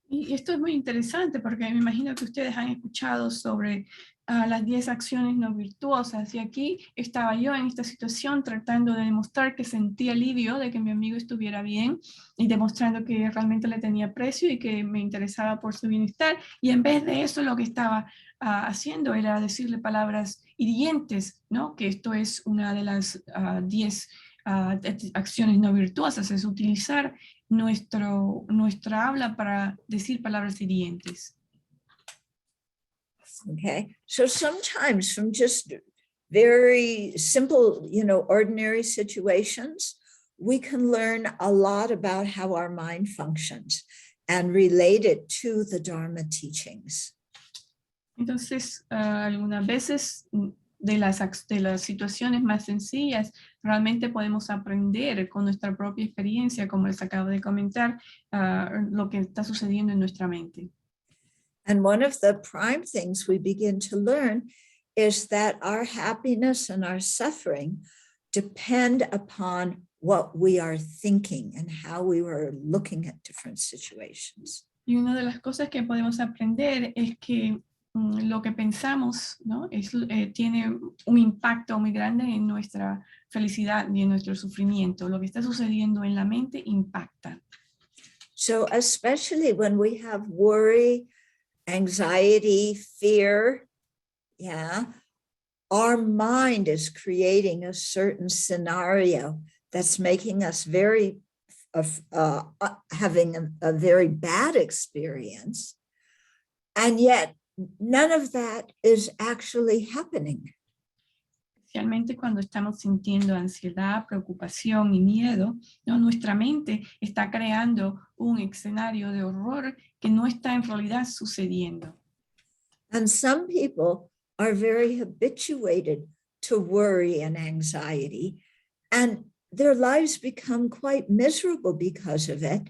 Y esto es muy interesante porque me imagino que ustedes han escuchado sobre las 10 acciones no virtuosas, y aquí estaba yo en esta situación tratando de demostrar que sentía alivio de que mi amigo estuviera bien y demostrando que realmente le tenía aprecio y que me interesaba por su bienestar, y en vez de eso lo que estaba haciendo era decirle palabras hirientes, ¿no? Que esto es una de las 10 acciones no virtuosas, es utilizar nuestra habla para decir palabras hirientes. Okay, so sometimes from just very simple, you know, ordinary situations, we can learn a lot about how our mind functions and relate it to the Dharma teachings. Entonces, algunas veces de las situaciones más sencillas, realmente podemos aprender con nuestra propia experiencia, como les acabo de comentar, lo que está sucediendo en nuestra mente. And one of the prime things we begin to learn is that our happiness and our suffering depend upon what we are thinking and how we are looking at different situations. Y una de las cosas que podemos aprender es que lo que pensamos, ¿no? Tiene un impacto muy grande en nuestra felicidad y en nuestro sufrimiento. Lo que está sucediendo en la mente impacta. So especially when we have worry, anxiety, fear, yeah, our mind is creating a certain scenario that's making us very, having a very bad experience. And yet none of that is actually happening. Especialmente cuando estamos sintiendo ansiedad, preocupación y miedo, ¿no? Nuestra mente está creando un escenario de horror que no está en realidad sucediendo. And some people are very habituated to worry and anxiety, and their lives become quite miserable because of it.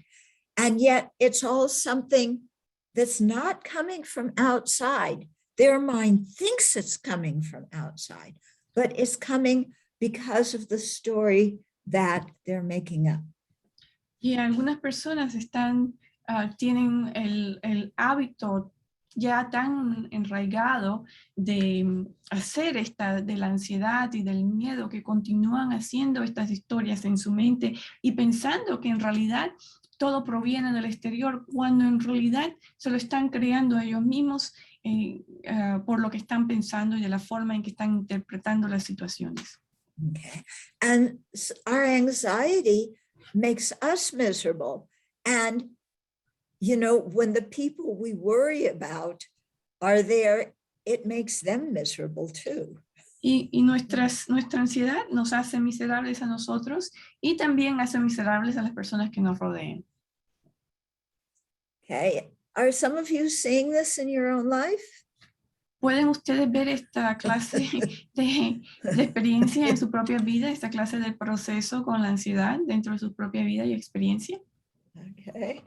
And yet it's all something that's not coming from outside. Their mind thinks it's coming from outside, but it's coming because of the story that they're making up. Y algunas personas tienen el hábito ya tan enraigado de hacer de la ansiedad y del miedo, que continúan haciendo estas historias en su mente y pensando que en realidad todo proviene del exterior, cuando en realidad se lo están creando ellos mismos por lo que están pensando y de la forma en que están interpretando las situaciones. Okay. And our anxiety makes us miserable. And, you know, when the people we worry about are there, it makes them miserable too. Y nuestra ansiedad nos hace miserables a nosotros y también hace miserables a las personas que nos rodean. Okay. Are some of you seeing this in your own life? ¿Pueden ustedes ver esta clase de experiencia en su propia vida, esta clase de proceso con la ansiedad dentro de su propia vida y experiencia? Okay.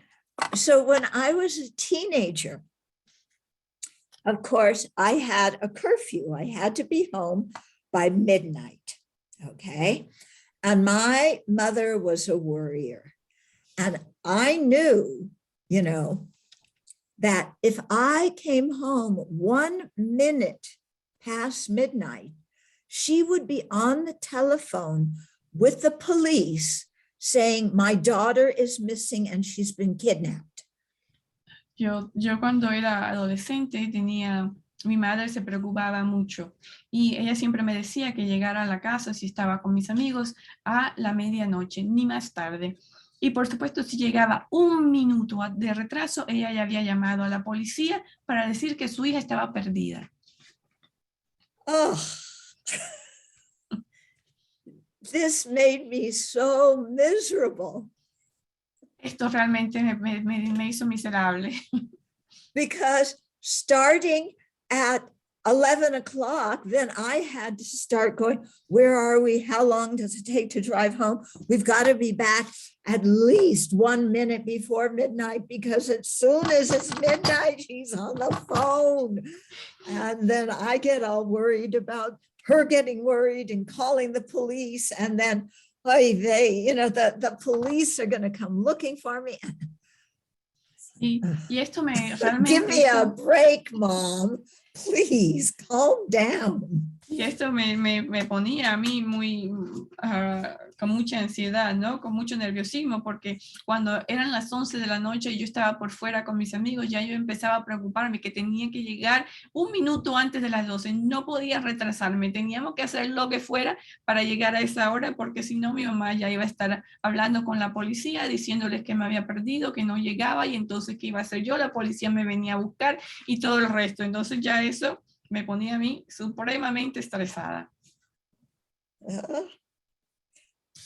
So when I was a teenager, of course, I had a curfew. I had to be home by midnight. Okay. And my mother was a worrier. And I knew, you know, that if I came home 1 minute past midnight, she would be on the telephone with the police saying, my daughter is missing and she's been kidnapped. Yo cuando era adolescente mi madre se preocupaba mucho y ella siempre me decía que llegara a la casa si estaba con mis amigos a la medianoche, ni más tarde. Y por supuesto, si llegaba 1 minuto de retraso, ella ya había llamado a la policía para decir que su hija estaba perdida. Oh, this made me so miserable. Esto realmente me hizo miserable. Because starting at 11 o'clock, then I had to start going, where are we? How long does it take to drive home? We've got to be back at least 1 minute before midnight, because as soon as it's midnight, she's on the phone. And then I get all worried about her getting worried and calling the police. And then the police are going to come looking for me. Y esto me Give me a realmente, break, Mom. Please calm down. y esto me ponía a mí muy, con mucha ansiedad, ¿no? Con mucho nerviosismo, porque cuando eran las 11 de la noche y yo estaba por fuera con mis amigos, ya yo empezaba a preocuparme que tenía que llegar 1 minuto antes de las 12. No podía retrasarme, teníamos que hacer lo que fuera para llegar a esa hora, porque si no mi mamá ya iba a estar hablando con la policía, diciéndoles que me había perdido, que no llegaba, y entonces ¿qué iba a hacer yo? La policía me venía a buscar y todo el resto. Entonces ya eso me ponía a mí supremamente estresada.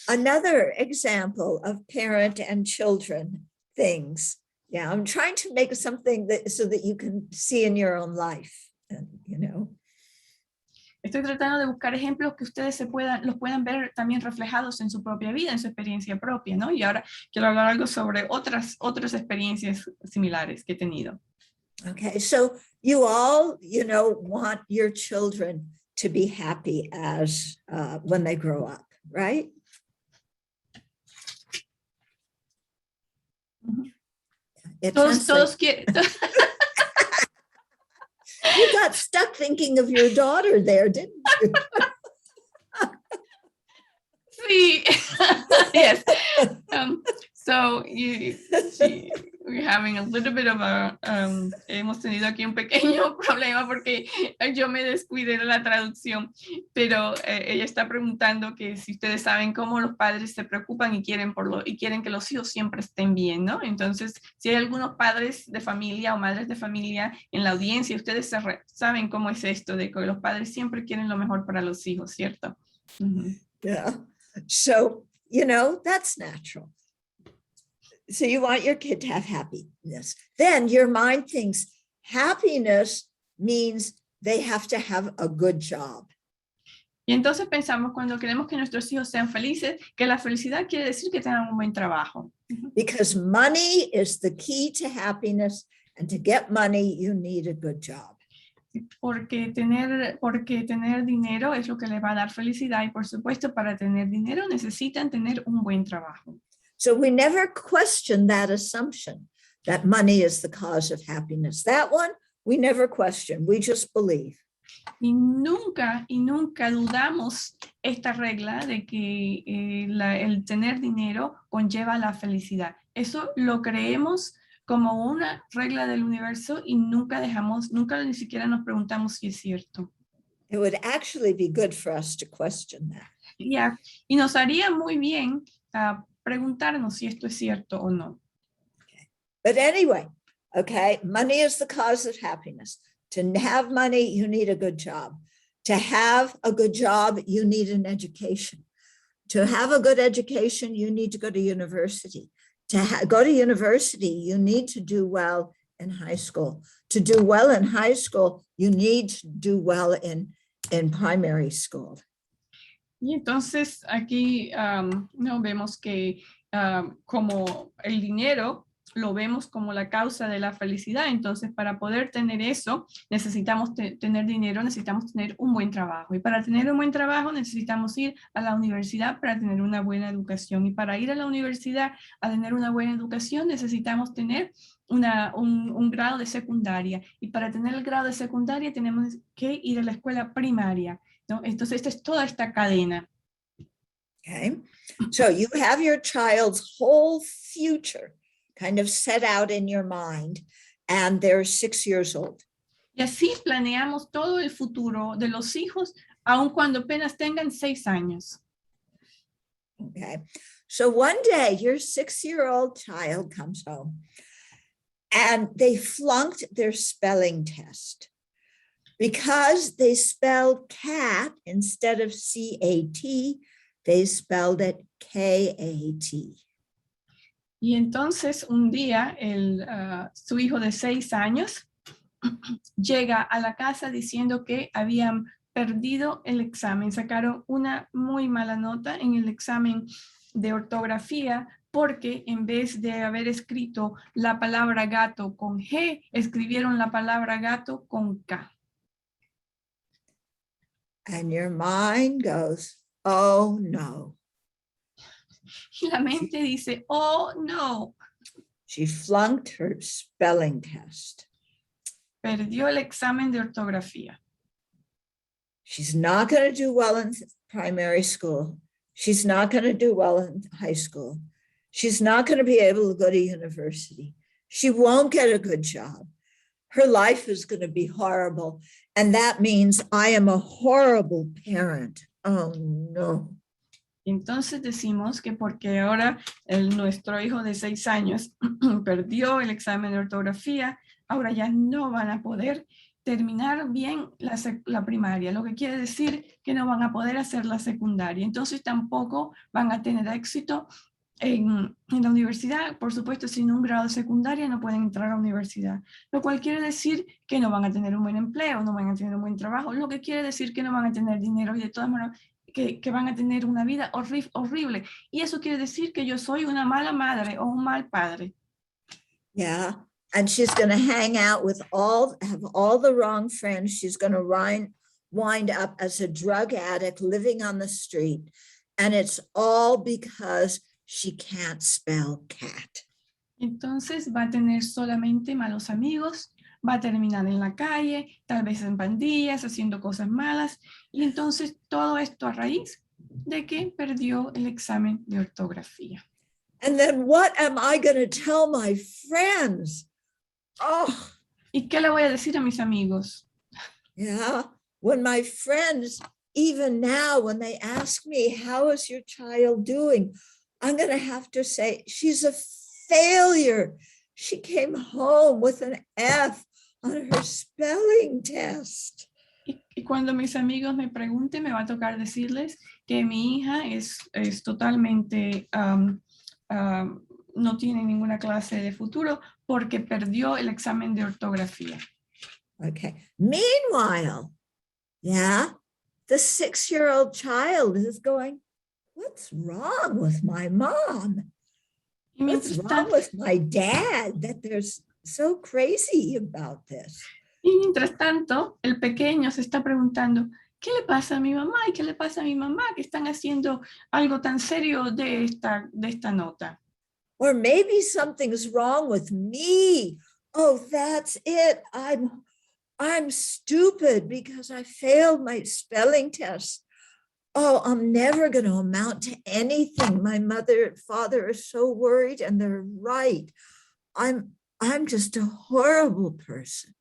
Another example of parent and children things. Yeah, I'm trying to make something that so that you can see in your own life, and, Estoy tratando de buscar ejemplos que ustedes los puedan ver también reflejados en su propia vida, en su experiencia propia, ¿no? Y ahora quiero hablar algo sobre otras experiencias similares que he tenido. Okay, so you all, want your children to be happy as when they grow up, right? Todos quieren. You got stuck thinking of your daughter there, didn't you? Sí. Yes. So we're having a little bit of a, hemos tenido aquí un pequeño problema porque yo me descuidé de la traducción, pero ella está preguntando que si ustedes saben cómo los padres se preocupan y quieren que los hijos siempre estén bien, ¿no? Entonces, si hay algunos padres de familia o madres de familia en la audiencia, ustedes saben cómo es esto de que los padres siempre quieren lo mejor para los hijos, ¿cierto? Uh-huh. Yeah. So, that's natural. So you want your kid to have happiness. Then your mind thinks happiness means they have to have a good job. Y entonces pensamos, cuando queremos que nuestros hijos sean felices, que la felicidad quiere decir que tengan un buen trabajo. Because money is the key to happiness, and to get money, you need a good job. Porque tener dinero es lo que les va a dar felicidad, y por supuesto para tener dinero necesitan tener un buen trabajo. So we never question that assumption that money is the cause of happiness. That one, we never question, we just believe. Y nunca dudamos esta regla de que el tener dinero conlleva la felicidad. Eso lo creemos como una regla del universo y nunca ni siquiera nos preguntamos si es cierto. It would actually be good for us to question that. Yeah. Y nos haría muy bien preguntarnos si esto es cierto o no. Okay. But anyway, okay, money is the cause of happiness. To have money, you need a good job. To have a good job, you need an education. To have a good education, you need to go to university. To go to university, you need to do well in high school. To do well in high school, you need to do well in primary school. Y entonces aquí no vemos que como el dinero lo vemos como la causa de la felicidad. Entonces, para poder tener eso, necesitamos tener dinero, necesitamos tener un buen trabajo. Y para tener un buen trabajo, necesitamos ir a la universidad para tener una buena educación. Y para ir a la universidad a tener una buena educación, necesitamos tener un grado de secundaria. Y para tener el grado de secundaria, tenemos que ir a la escuela primaria, ¿no? Entonces, esta es toda esta cadena. Okay, so you have your child's whole future kind of set out in your mind, and they're 6 years old. Y así planeamos todo el futuro de los hijos, aun cuando apenas tengan 6 años. Okay, so one day your 6-year-old child comes home and they flunked their spelling test because they spelled cat instead of C-A-T, they spelled it K-A-T. Y entonces un día su hijo de 6 años llega a la casa diciendo que habían perdido el examen, sacaron una muy mala nota en el examen de ortografía porque en vez de haber escrito la palabra gato con G, escribieron la palabra gato con K. And your mind goes, oh no. Y la mente dice, oh no, She flunked her spelling test. perdió el examen de ortografía. She's not going to do well in primary school. She's not going to do well in high school. She's not going to be able to go to university. She won't get a good job. Her life is going to be horrible. And that means I am a horrible parent. Oh, no. Entonces decimos que porque ahora nuestro hijo de 6 años perdió el examen de ortografía, ahora ya no van a poder terminar bien la primaria, lo que quiere decir que no van a poder hacer la secundaria. Entonces tampoco van a tener éxito en la universidad. Por supuesto, sin un grado de secundaria no pueden entrar a la universidad, lo cual quiere decir que no van a tener un buen empleo, no van a tener un buen trabajo, lo que quiere decir que no van a tener dinero y de todas maneras que van a tener una vida horrible. Y eso quiere decir que yo soy una mala madre o un mal padre. Yeah. And she's going to hang out with have all the wrong friends. She's going to wind up as a drug addict living on the street. And it's all because she can't spell cat. Entonces va a tener solamente malos amigos, va a terminar en la calle, tal vez en pandillas, haciendo cosas malas. Y entonces todo esto a raíz de que perdió el examen de ortografía. And then what am I going to tell my friends? Oh, ¿Y qué le voy a decir a mis amigos? yeah. When my friends, even now, when they ask me, how is your child doing? I'm going to have to say, she's a failure. She came home with an F on her spelling test. Y cuando mis amigos me pregunten, me va a tocar decirles que mi hija es totalmente, no tiene ninguna clase de futuro porque perdió el examen de ortografía. Okay. Meanwhile, yeah, the 6-year-old child is going, what's wrong with my mom? Y What's mientras, wrong with my dad that they're so crazy about this? y mientras tanto, el pequeño se está preguntando, ¿qué le pasa a mi mamá y qué le pasa a mi mamá que están haciendo algo tan serio de esta nota? Or maybe something's wrong with me. Oh, that's it. I'm stupid because I failed my spelling test. Oh, I'm never going to amount to anything. My mother and father are so worried, and they're right. I'm just a horrible person.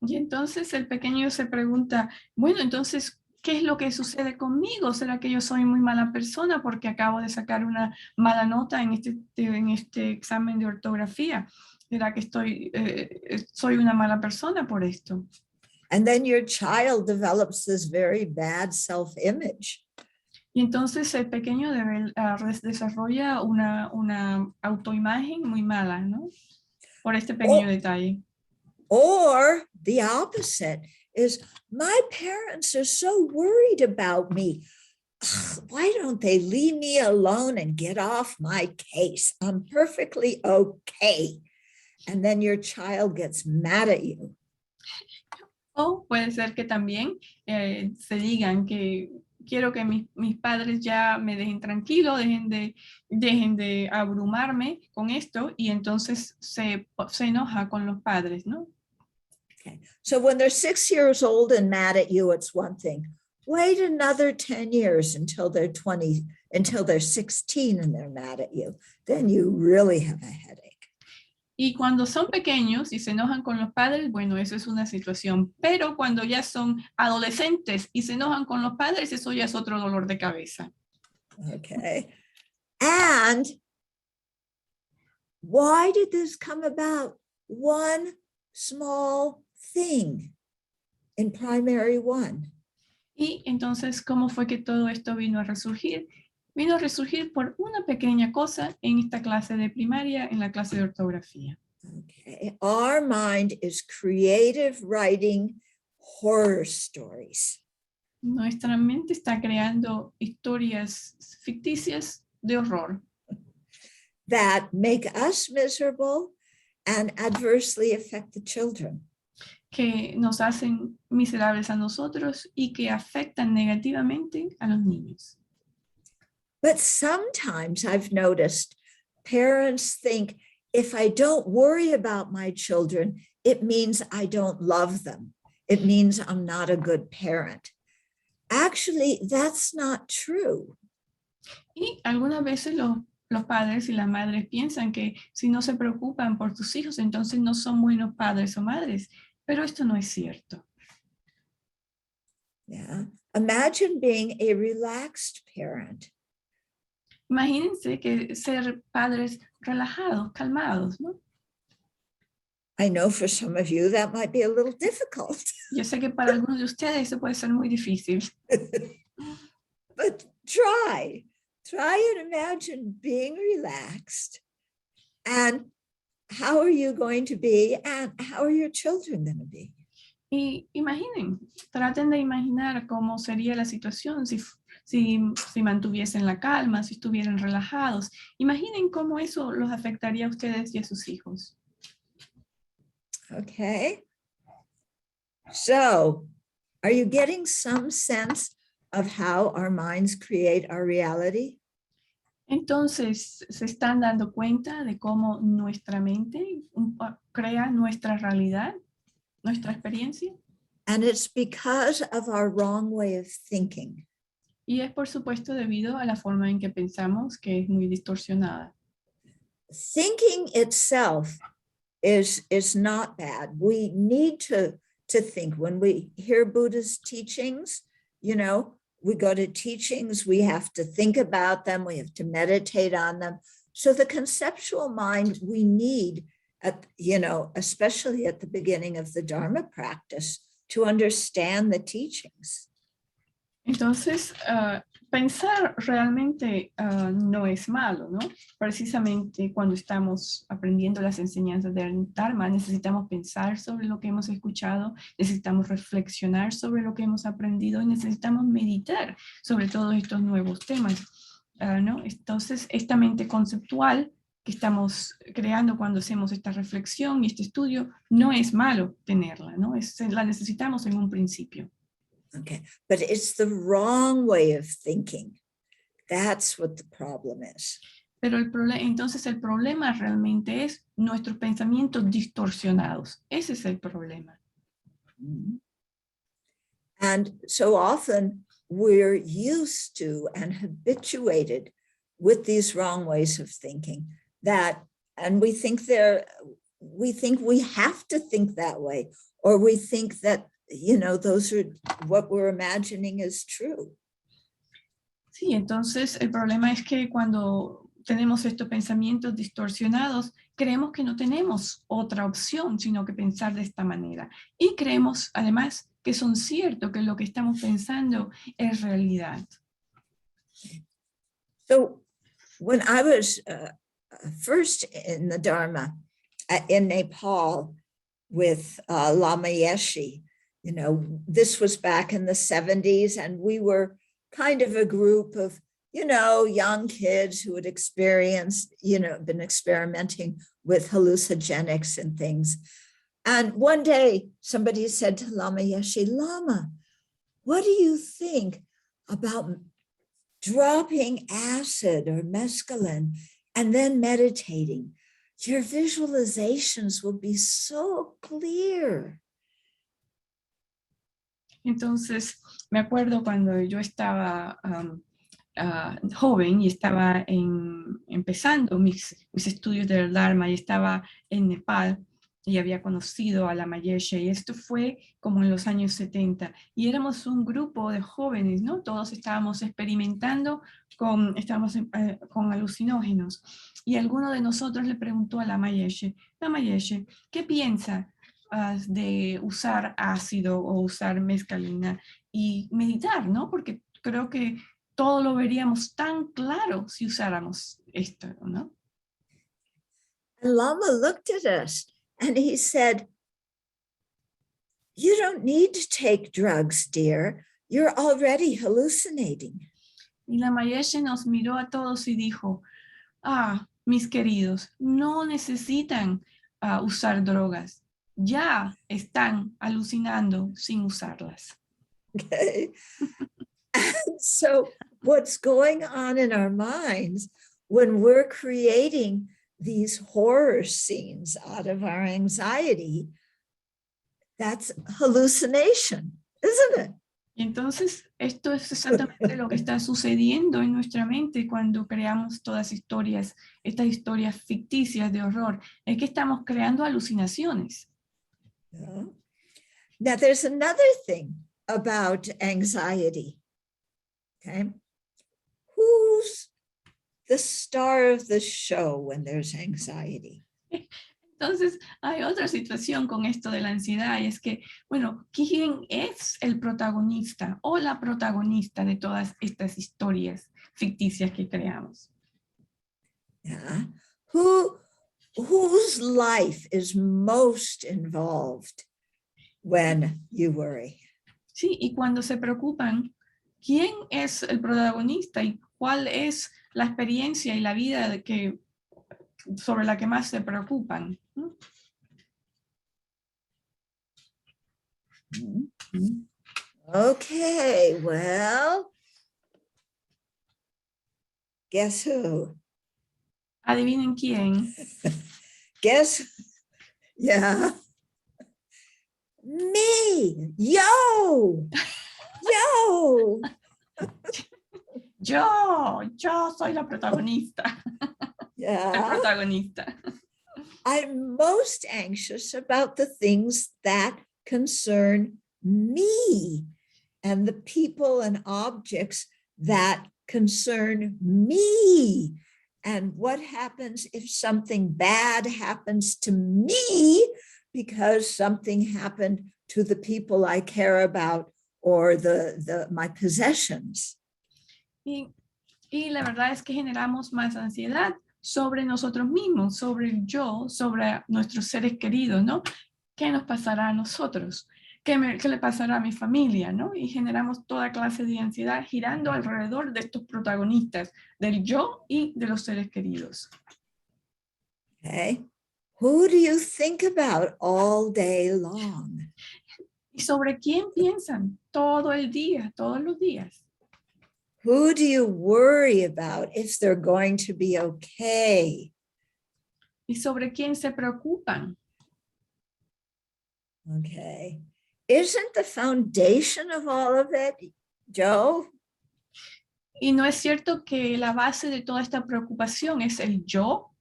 Y entonces el pequeño se pregunta, bueno, entonces, ¿qué es lo que sucede conmigo? ¿Será que yo soy muy mala persona porque acabo de sacar una mala nota en este examen de ortografía? ¿Será que soy una mala persona por esto? And then your child develops this very bad self-image. Y entonces el pequeño desarrolla una autoimagen muy mala, ¿no? Por este pequeño detalle. Or the opposite is, my parents are so worried about me. Why don't they leave me alone and get off my case? I'm perfectly okay. And then your child gets mad at you. O puede ser que también se digan que quiero que mis padres ya me dejen tranquilo, dejen de abrumarme con esto, y entonces se enoja con los padres, ¿no? Okay. So when they're 6 years old and mad at you, it's one thing. Wait another 10 years until they're 16 and they're mad at you. Then you really have a headache. Y cuando son pequeños y se enojan con los padres, bueno, eso es una situación. Pero cuando ya son adolescentes y se enojan con los padres, eso ya es otro dolor de cabeza. Okay. And why did this come about? One small thing in primary 1. Y entonces, ¿cómo fue que todo esto vino a resurgir? Vino a resurgir por una pequeña cosa en esta clase de primaria, en la clase de ortografía. Okay, our mind is creative writing horror stories. Nuestra mente está creando historias ficticias de horror that make us miserable and adversely affect the children. que nos hacen miserables a nosotros y que afectan negativamente a los niños. But sometimes I've noticed parents think, if I don't worry about my children, it means I don't love them. It means I'm not a good parent. Actually, that's not true. Y algunas veces los padres y las madres piensan que si no se preocupan por sus hijos, entonces no son buenos padres o madres. Pero esto no es cierto. Yeah. Imagine being a relaxed parent. Imagínense que ser padres relajados, calmados, ¿no? I know for some of you that might be a little difficult, Yo sé que para algunos de ustedes eso puede ser muy difícil, but try and imagine being relaxed. And how are you going to be, and how are your children going to be? Y imaginen, traten de imaginar cómo sería la situación si mantuviesen la calma, si estuvieran relajados. Imaginen cómo eso los afectaría a ustedes y a sus hijos. Okay. So, are you getting some sense of how our minds create our reality? Entonces, ¿se están dando cuenta de cómo nuestra mente crea nuestra realidad, nuestra experiencia? And it's because of our wrong way of thinking. Y es por supuesto debido a la forma en que pensamos, que es muy distorsionada. Thinking itself is not bad. We need to think. When we hear Buddha's teachings, you know, we go to teachings, we have to think about them, we have to meditate on them. So the conceptual mind we need, especially at the beginning of the Dharma practice, to understand the teachings. Entonces, pensar realmente no es malo, ¿no? Precisamente cuando estamos aprendiendo las enseñanzas del Dharma, necesitamos pensar sobre lo que hemos escuchado, necesitamos reflexionar sobre lo que hemos aprendido y necesitamos meditar sobre todos estos nuevos temas, ¿no? Entonces, esta mente conceptual que estamos creando cuando hacemos esta reflexión y este estudio, no es malo tenerla, ¿no? La necesitamos en un principio. Okay, but it's the wrong way of thinking. That's what the problem is. Pero entonces el problema realmente es nuestros pensamientos distorsionados. Ese es el problema. And so often we're used to and habituated with these wrong ways of thinking and we think we have to think that way, or we think that, you know, those are what we're imagining is true. Sí, entonces el problema es que cuando tenemos estos pensamientos distorsionados, creemos que no tenemos otra opción sino que pensar de esta manera. Y creemos además que son ciertos, que lo que estamos pensando es realidad. So when I was first in the Dharma in Nepal with Lama Yeshe, you know, this was back in the 70s, and we were kind of a group of, you know, young kids who had experienced, you know, been experimenting with hallucinogenics and things. And one day somebody said to Lama Yeshe, Lama, what do you think about dropping acid or mescaline and then meditating? Your visualizations will be so clear. Entonces, me acuerdo cuando yo estaba joven y estaba empezando mis estudios del Dharma y estaba en Nepal y había conocido a Lama Yeshe, y esto fue como en los años 70, y éramos un grupo de jóvenes, ¿no? Todos estábamos experimentando con alucinógenos, y alguno de nosotros le preguntó a Lama Yeshe, ¿qué piensa de usar ácido o usar mescalina y meditar, ¿no? Porque creo que todo lo veríamos tan claro si usáramos esto, ¿no? And Lama looked at us and he said, "You don't need to take drugs, dear. You're already hallucinating." Y la Mayeshe nos miró a todos y dijo, mis queridos, no necesitan usar drogas. Ya están alucinando sin usarlas. Okay. And so what's going on in our minds when we're creating these horror scenes out of our anxiety, that's hallucination, isn't it? Y entonces esto es exactamente lo que está sucediendo en nuestra mente cuando creamos todas estas historias ficticias de horror. Es que estamos creando alucinaciones. Yeah. Now, there's another thing about anxiety. Okay. Who's the star of the show when there's anxiety? Entonces hay otra situación con esto de la ansiedad y es que, bueno, ¿quién es el protagonista o la protagonista de todas estas historias ficticias que creamos? Yeah. Whose life is most involved when you worry? Sí, y cuando se preocupan, ¿quién es el protagonista y cuál es la experiencia y la vida sobre la que más se preocupan? Okay, well, guess who? Adivinen quién. Guess, yeah. Me, yo. Yo soy la protagonista. El Yeah. protagonista. I'm most anxious about the things that concern me and the people and objects that concern me. And what happens if something bad happens to me because something happened to the people I care about or my possessions? Y la verdad es que generamos más ansiedad sobre nosotros mismos, sobre el yo, sobre nuestros seres queridos, ¿no? ¿Qué nos pasará a nosotros? ¿Qué le pasará a mi familia, ¿no? Y generamos toda clase de ansiedad girando alrededor de estos protagonistas, del yo y de los seres queridos. Okay. Who do you think about all day long? ¿Y sobre quién piensan todo el día, todos los días? Who do you worry about if they're going to be okay? ¿Y sobre quién se preocupan? Okay. Isn't the foundation of all of it, Joe? ¿Y no es cierto que la base de toda esta preocupación es el yo?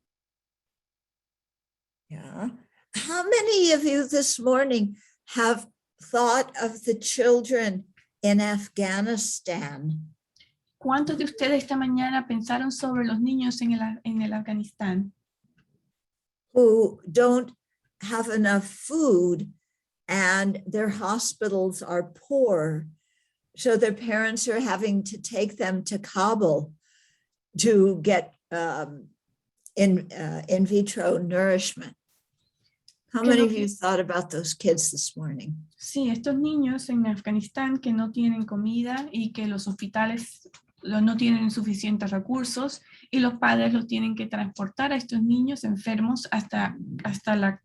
Yeah. How many of you this morning have thought of the children in Afghanistan? ¿Cuántos de ustedes esta mañana pensaron sobre los niños en el Afganistán Who don't have enough food and their hospitals are poor, so their parents are having to take them to Kabul to get in vitro nourishment? How many of you thought about those kids this morning? Sí, estos niños en Afganistán que no tienen comida y que los hospitales no tienen suficientes recursos y los padres los tienen que transportar a estos niños enfermos hasta la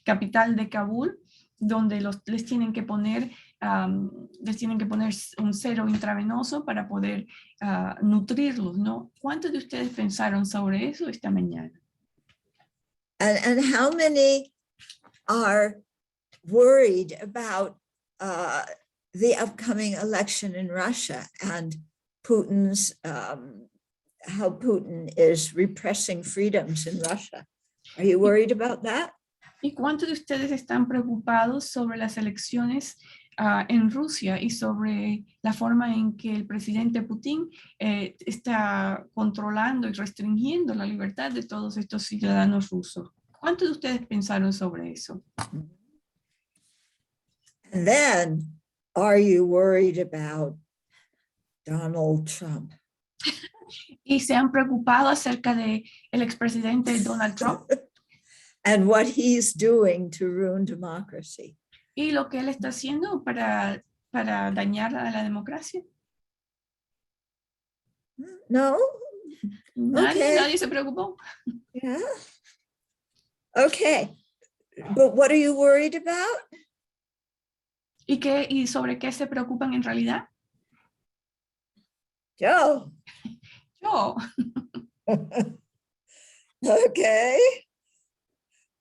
capital de Kabul, donde les tienen que poner un cero intravenoso para poder nutrirlos, ¿no? ¿Cuántos de ustedes pensaron sobre eso esta mañana? And how many are worried about the upcoming election in Russia and Putin's, how Putin is repressing freedoms in Russia? Are you worried about that? ¿Y cuántos de ustedes están preocupados sobre las elecciones en Rusia y sobre la forma en que el presidente Putin está controlando y restringiendo la libertad de todos estos ciudadanos rusos? ¿Cuántos de ustedes pensaron sobre eso? And then, are you worried about Donald Trump? ¿Y se han preocupado acerca del expresidente Donald Trump? and what he's doing to ruin democracy. Y lo que él está haciendo para dañar a la democracia. No? Okay. Nadie se preocupó. Yeah. Okay. But what are you worried about? ¿Y sobre qué se preocupan en realidad? Joe. Yo. Okay.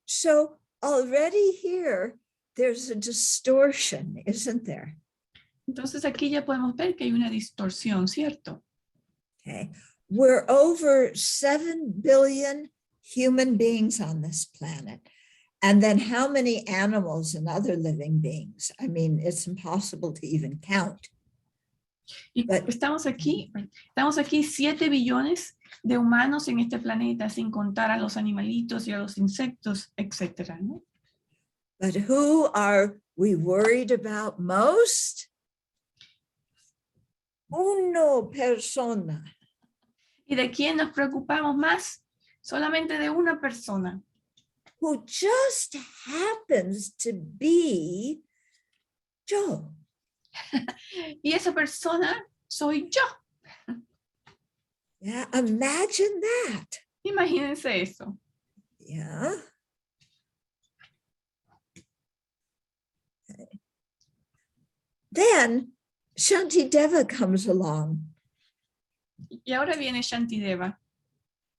So already here, there's a distortion, isn't there? Entonces aquí ya podemos ver que hay una distorsión, ¿cierto? Okay. We're over 7 billion human beings on this planet. And then how many animals and other living beings? I mean, it's impossible to even count. Y But- estamos aquí 7 billones de humanos en este planeta, sin contar a los animalitos y a los insectos, etcétera, ¿no? But who are we worried about most? Uno persona. ¿Y de quién nos preocupamos más? Solamente de una persona, Who just happens to be Joe. y esa persona soy yo. Yeah, imagine that. Imagínense eso. Yeah. Okay. Then Shantideva comes along. Y ahora viene Shantideva.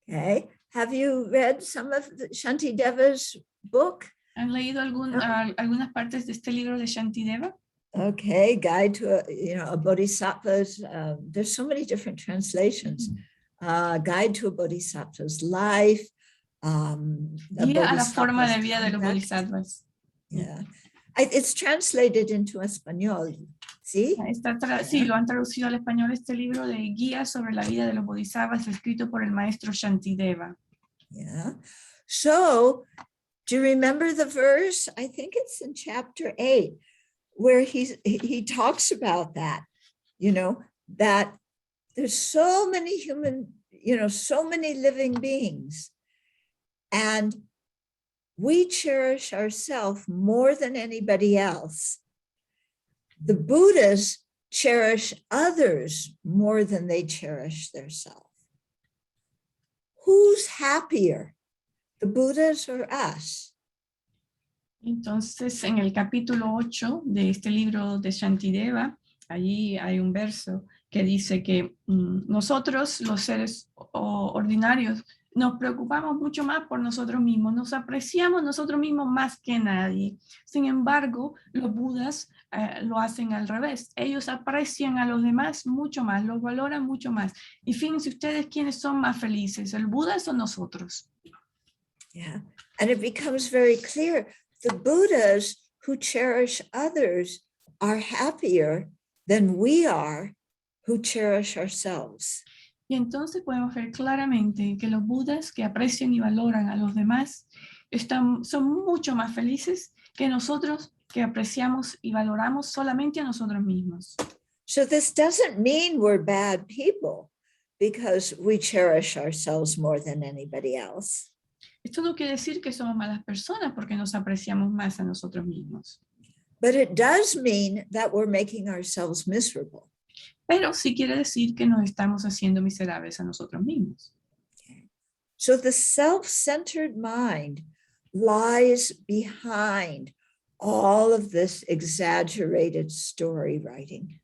Okay. Have you read some of Shantideva's book? ¿Han leído algunas partes de este libro de Shantideva? Okay, Guide to a Bodhisattva's. There's so many different translations. Guide to a Bodhisattva's Life. Guía a la forma de vida de los bodhisattvas. Yeah, it's translated into Espanol. ¿Sí? Sí, lo han traducido al español este libro de Guía sobre la vida de los bodhisattvas, escrito por el maestro Shantideva. Yeah. So, do you remember the verse? I think it's in chapter 8, where he talks about that, that there's so many so many living beings, and we cherish ourselves more than anybody else. The Buddhas cherish others more than they cherish themselves. Who's happier, the Buddhas or us? Entonces, en el capítulo 8 de este libro de Shantideva, allí hay un verso que dice que nosotros, los seres ordinarios, nos preocupamos mucho más por nosotros mismos, nos apreciamos nosotros mismos más que nadie. Sin embargo, los Budas lo hacen al revés. Ellos aprecian a los demás mucho más, los valoran mucho más. Y fíjense ustedes quiénes son más felices, ¿el Buda o nosotros? Yeah, and it becomes very clear. The Buddhas who cherish others are happier than we are who cherish ourselves. Y entonces podemos ver claramente que los Budas que aprecian y valoran a los demás son mucho más felices que nosotros que apreciamos y valoramos solamente a nosotros mismos. So this doesn't mean we're bad people because we cherish ourselves more than anybody else. Esto no quiere decir que somos malas personas porque nos apreciamos más a nosotros mismos. But it does mean that we're making ourselves miserable. Pero sí quiere decir que nos estamos haciendo miserables a nosotros mismos. So the self-centered mind lies behind all of this exaggerated story writing.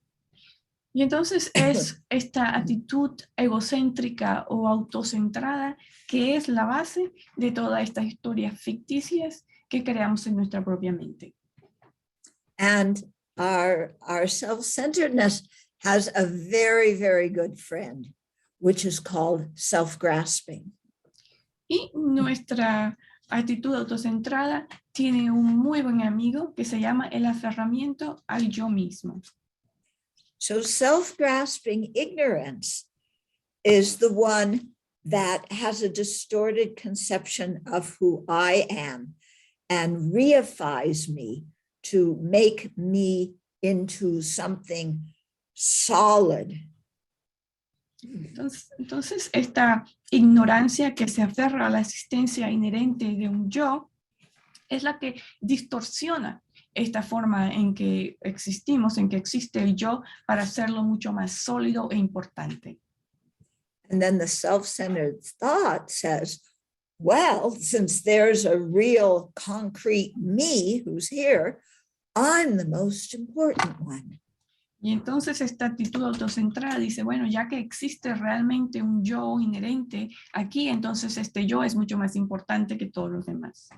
Y entonces es esta actitud egocéntrica o autocentrada que es la base de todas estas historias ficticias que creamos en nuestra propia mente. And our self-centeredness has a very, very good friend, which is called self-grasping. Y nuestra actitud autocentrada tiene un muy buen amigo que se llama el aferramiento al yo mismo. So self-grasping ignorance is the one that has a distorted conception of who I am and reifies me to make me into something solid. Entonces esta ignorancia que se aferra a la existencia inherente de un yo es la que distorsiona esta forma en que existimos, en que existe el yo, para hacerlo mucho más sólido e importante. And then the self-centered thought says, well, since there's a real concrete me who's here, I'm the most important one. Y entonces esta actitud autocentrada dice, bueno, ya que existe realmente un yo inherente aquí, entonces este yo es mucho más importante que todos los demás.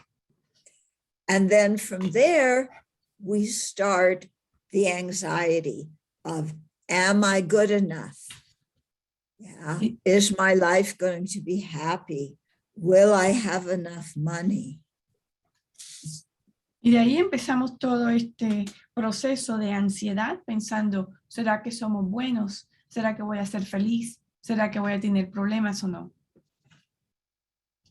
And then from there, we start the anxiety of, am I good enough? Yeah. Is my life going to be happy? Will I have enough money? Y de ahí empezamos todo este proceso de ansiedad pensando, ¿será que somos buenos? ¿Será que voy a ser feliz? ¿Será que voy a tener problemas o no?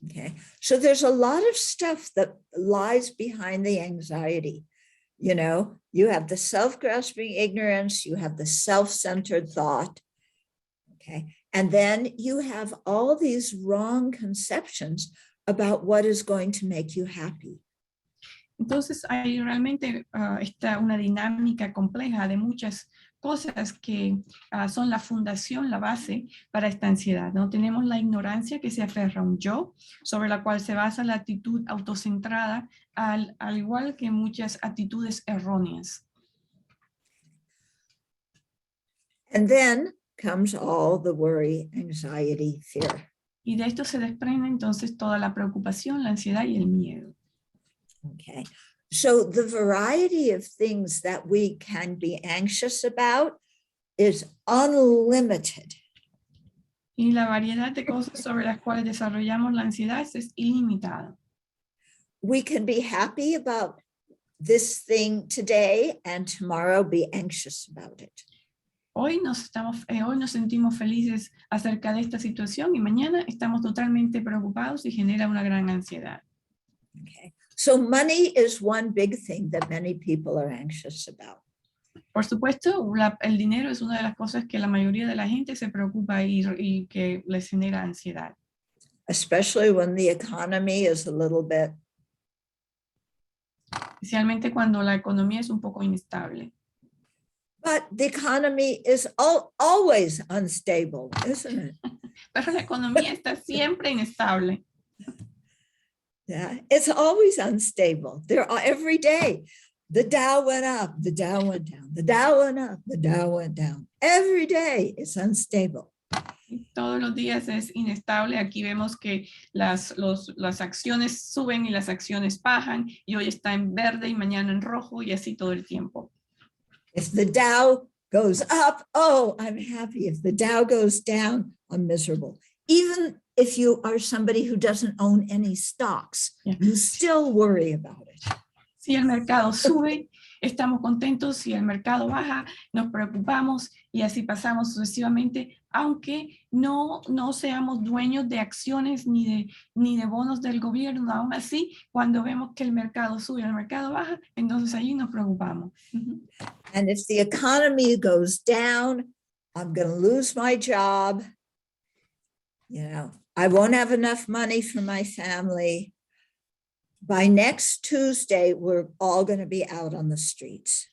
Okay, so there's a lot of stuff that lies behind the anxiety. You know, you have the self-grasping ignorance, you have the self-centered thought, okay? And then you have all these wrong conceptions about what is going to make you happy. Entonces hay realmente está una dinámica compleja de muchas cosas que son la fundación, la base para esta ansiedad, ¿no? Tenemos la ignorancia que se aferra a un yo, sobre la cual se basa la actitud autocentrada, al igual que muchas actitudes erróneas. And then comes all the worry, anxiety, fear. Y de esto se desprende entonces toda la preocupación, la ansiedad y el miedo. Okay, so the variety of things that we can be anxious about is unlimited. Y la variedad de cosas sobre las cuales desarrollamos la ansiedad es ilimitada. We can be happy about this thing today and tomorrow be anxious about it. Hoy nos sentimos felices acerca de esta situación y mañana estamos totalmente preocupados y genera una gran ansiedad. Okay. So money is one big thing that many people are anxious about. Por supuesto, el dinero es una de las cosas que la mayoría de la gente se preocupa y que les genera ansiedad. Especially when the economy is a little bit. Especialmente cuando la economía es un poco inestable. But the economy is always unstable, isn't it? Pero la economía está siempre inestable. Yeah, it's always unstable. There are every day. The Dow went up, the Dow went down, the Dow went up, the Dow went down. Every day it's unstable. Todos los días es inestable. Aquí vemos que las acciones suben y las acciones bajan y hoy está en verde y mañana en rojo y así todo el tiempo. If the Dow goes up, oh, I'm happy. If the Dow goes down, I'm miserable. Even if you are somebody who doesn't own any stocks, Yeah. you still worry about it. Si el mercado sube, estamos contentos. Si el mercado baja, nos preocupamos y así pasamos sucesivamente, aunque no seamos dueños de acciones ni de bonos del gobierno. Aún así, cuando vemos que el mercado sube y el mercado baja, entonces allí nos preocupamos. And if the economy goes down, I'm going to lose my job. You know, I won't have enough money for my family. By next Tuesday, we're all going to be out on the streets.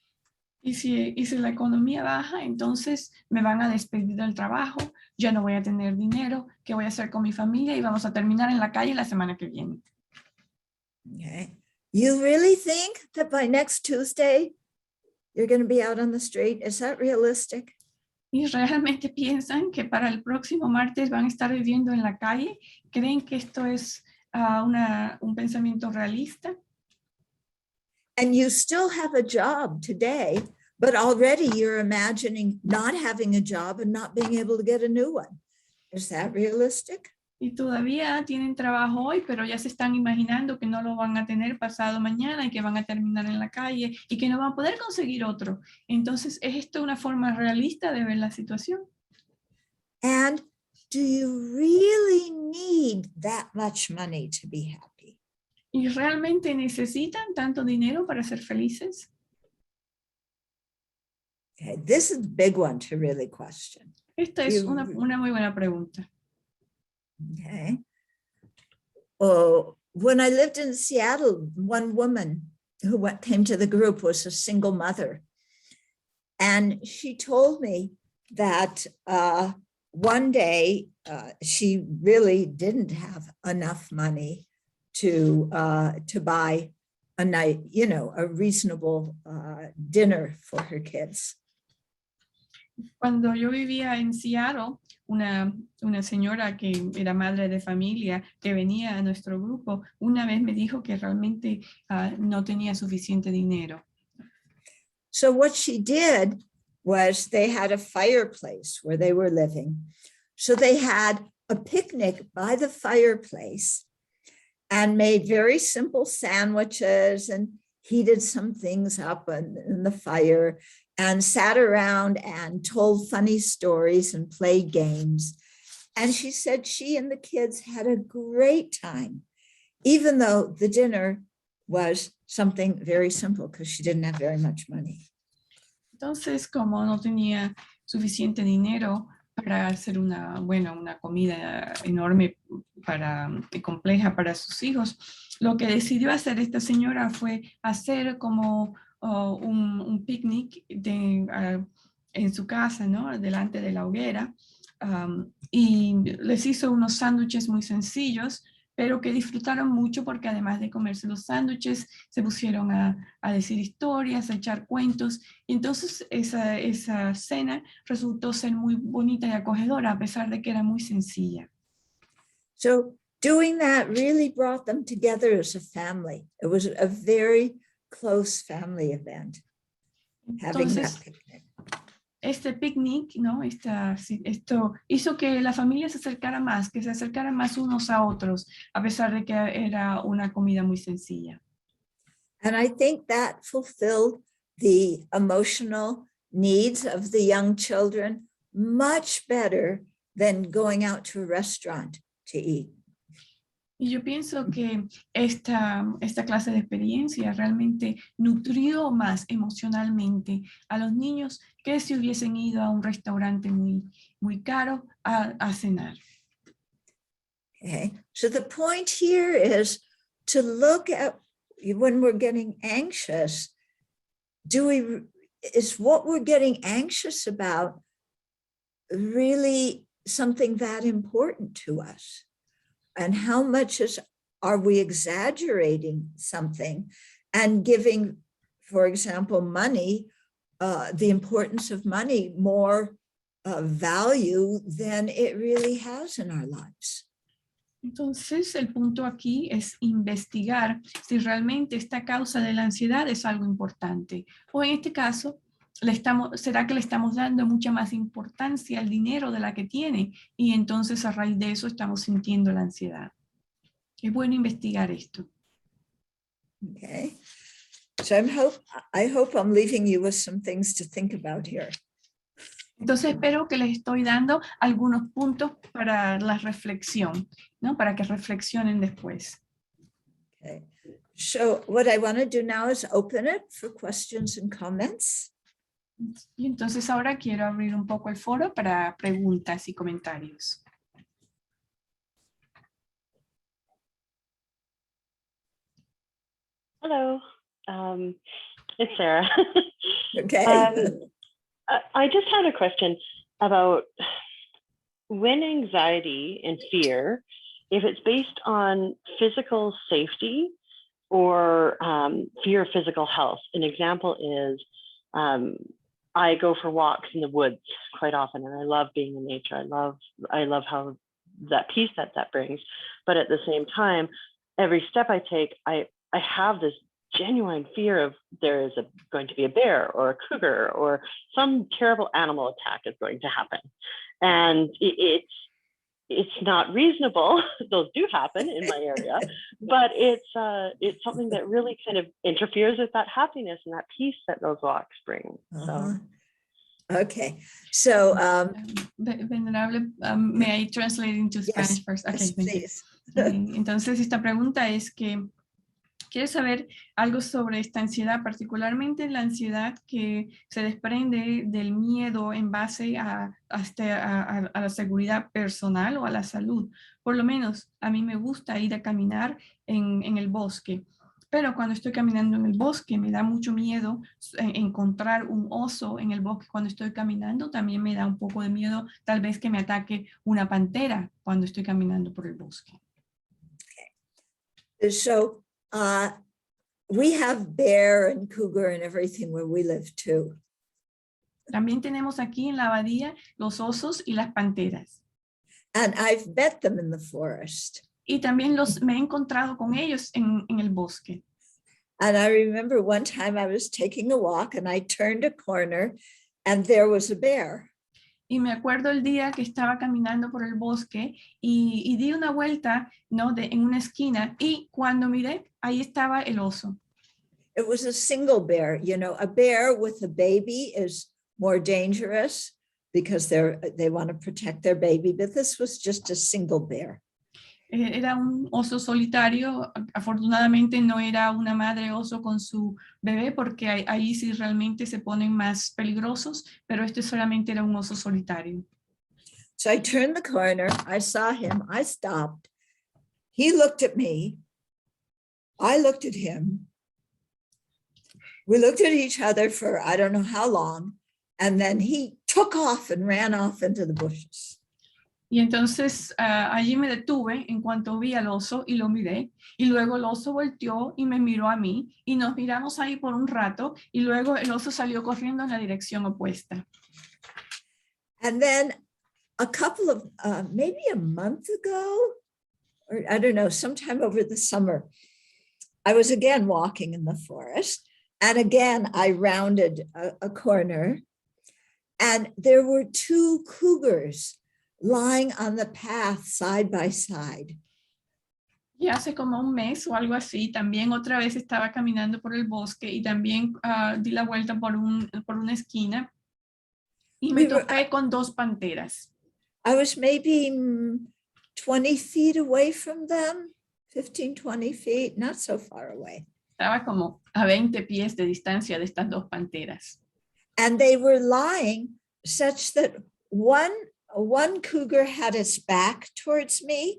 Y si la economía baja, entonces me van a despedir del trabajo, ya no voy a tener dinero, ¿qué voy a hacer con mi familia? Y vamos a terminar en la calle la semana que viene. Okay. You really think that by next Tuesday, you're going to be out on the street? Is that realistic? ¿Y realmente piensan que para el próximo martes van a estar viviendo en la calle? ¿Creen que esto es un pensamiento realista? And you still have a job today, but already you're imagining not having a job and not being able to get a new one. Is that realistic? Y todavía tienen trabajo hoy, pero ya se están imaginando que no lo van a tener pasado mañana y que van a terminar en la calle y que no van a poder conseguir otro. Entonces, ¿es esto una forma realista de ver la situación? And do you really need that much money to be happy? ¿Y realmente necesitan tanto dinero para ser felices? Okay, this is a big one to really question. Esta es una muy buena pregunta. Okay. Oh, when I lived in Seattle, one woman who came to the group was a single mother. And she told me that one day she really didn't have enough money to buy a night, a reasonable dinner for her kids. Cuando yo vivía en Seattle, una señora que era madre de familia que venía a nuestro grupo, una vez me dijo que realmente no tenía suficiente dinero. So what she did was they had a fireplace where they were living. So they had a picnic by the fireplace and made very simple sandwiches and heated some things up in the fire and sat around and told funny stories and played games. And she said she and the kids had a great time, even though the dinner was something very simple because she didn't have very much money. Entonces, como no tenía suficiente dinero para hacer una comida enorme y compleja para sus hijos, lo que decidió hacer esta señora fue hacer como un picnic en su casa, ¿no? Delante de la hoguera, y les hizo unos sándwiches muy sencillos, pero que disfrutaron mucho porque además de comerse los sándwiches, se pusieron a decir historias, a echar cuentos, y entonces esa cena resultó ser muy bonita y acogedora, a pesar de que era muy sencilla. So doing that really brought them together as a family. It was a very close family event, having Entonces, that picnic. Este picnic, ¿no? Esto hizo que la familia se acercara más, que se acercaran más unos a otros, a pesar de que era una comida muy sencilla. And I think that fulfilled the emotional needs of the young children much better than going out to a restaurant to eat. Y yo pienso que esta clase de experiencia realmente nutrió más emocionalmente a los niños que si hubiesen ido a un restaurante muy caro a cenar. Okay, so the point here is to look at when we're getting anxious, is what we're getting anxious about really something that important to us? And how much are we exaggerating something and giving, for example, money, the importance of money more value than it really has in our lives? Entonces, el punto aquí es investigar si realmente esta causa de la ansiedad es algo importante. O en este caso, ¿será que le estamos dando mucha más importancia al dinero de la que tiene? Y entonces a raíz de eso estamos sintiendo la ansiedad. Es bueno investigar esto. Okay. So I hope I'm leaving you with some things to think about here. Entonces espero que les estoy dando algunos puntos para la reflexión, ¿no? Para que reflexionen después. Okay. So what I want to do now is open it for questions and comments. Y entonces ahora quiero abrir un poco el foro para preguntas y comentarios. Hello, it's Sarah. Okay. I just had a question about when anxiety and fear, if it's based on physical safety or fear of physical health. An example is I go for walks in the woods quite often, and I love being in nature. I love how that peace that brings. But at the same time, every step I take, I have this genuine fear of there is going to be a bear or a cougar or some terrible animal attack is going to happen. And it's not reasonable. Those do happen in my area, but it's something that really kind of interferes with that happiness and that peace that those walks bring. So. Okay, so Venerable, may I translate into Spanish yes, first? Okay, yes, thank you. please. Entonces esta pregunta es que ¿Quieres saber algo sobre esta ansiedad, particularmente la ansiedad que se desprende del miedo en base a la seguridad personal o a la salud? Por lo menos a mí me gusta ir a caminar en el bosque, pero cuando estoy caminando en el bosque me da mucho miedo encontrar un oso en el bosque cuando estoy caminando. También me da un poco de miedo tal vez que me ataque una pantera cuando estoy caminando por el bosque. So we have bear and cougar and everything where we live too. También tenemos aquí en la abadía los osos y las panteras. And I've met them in the forest. Y también me he encontrado con ellos en el bosque. And I remember one time I was taking a walk and I turned a corner and there was a bear. Y me acuerdo el día que estaba caminando por el bosque y di una vuelta, ¿no? En una esquina, y cuando miré, ahí estaba el oso. It was a single bear. You know, a bear with a baby is more dangerous because they want to protect their baby, but this was just a single bear. Era un oso solitario. Afortunadamente no era una madre oso con su bebé, porque ahí sí realmente se ponen más peligrosos, pero este solamente era un oso solitario. So I turned the corner, I saw him, I stopped. He looked at me, I looked at him. We looked at each other for I don't know how long, and then he took off and ran off into the bushes. Y entonces allí me detuve en cuanto vi al oso y lo miré, y luego el oso volteó y me miró a mí, y nos miramos ahí por un rato, y luego el oso salió corriendo en la dirección opuesta. And then a couple of, maybe a month ago, or I don't know, sometime over the summer, I was again walking in the forest, and again I rounded a corner, and there were two cougars lying on the path side by side. Y hace como un mes o algo así, también otra vez estaba caminando por el bosque y también di la vuelta por una esquina y me topé con dos panteras. I was maybe 20 feet away from them, 15, 20 feet, not so far away. Estaba como a 20 pies de distancia de estas dos panteras. And they were lying such that one cougar had its back towards me,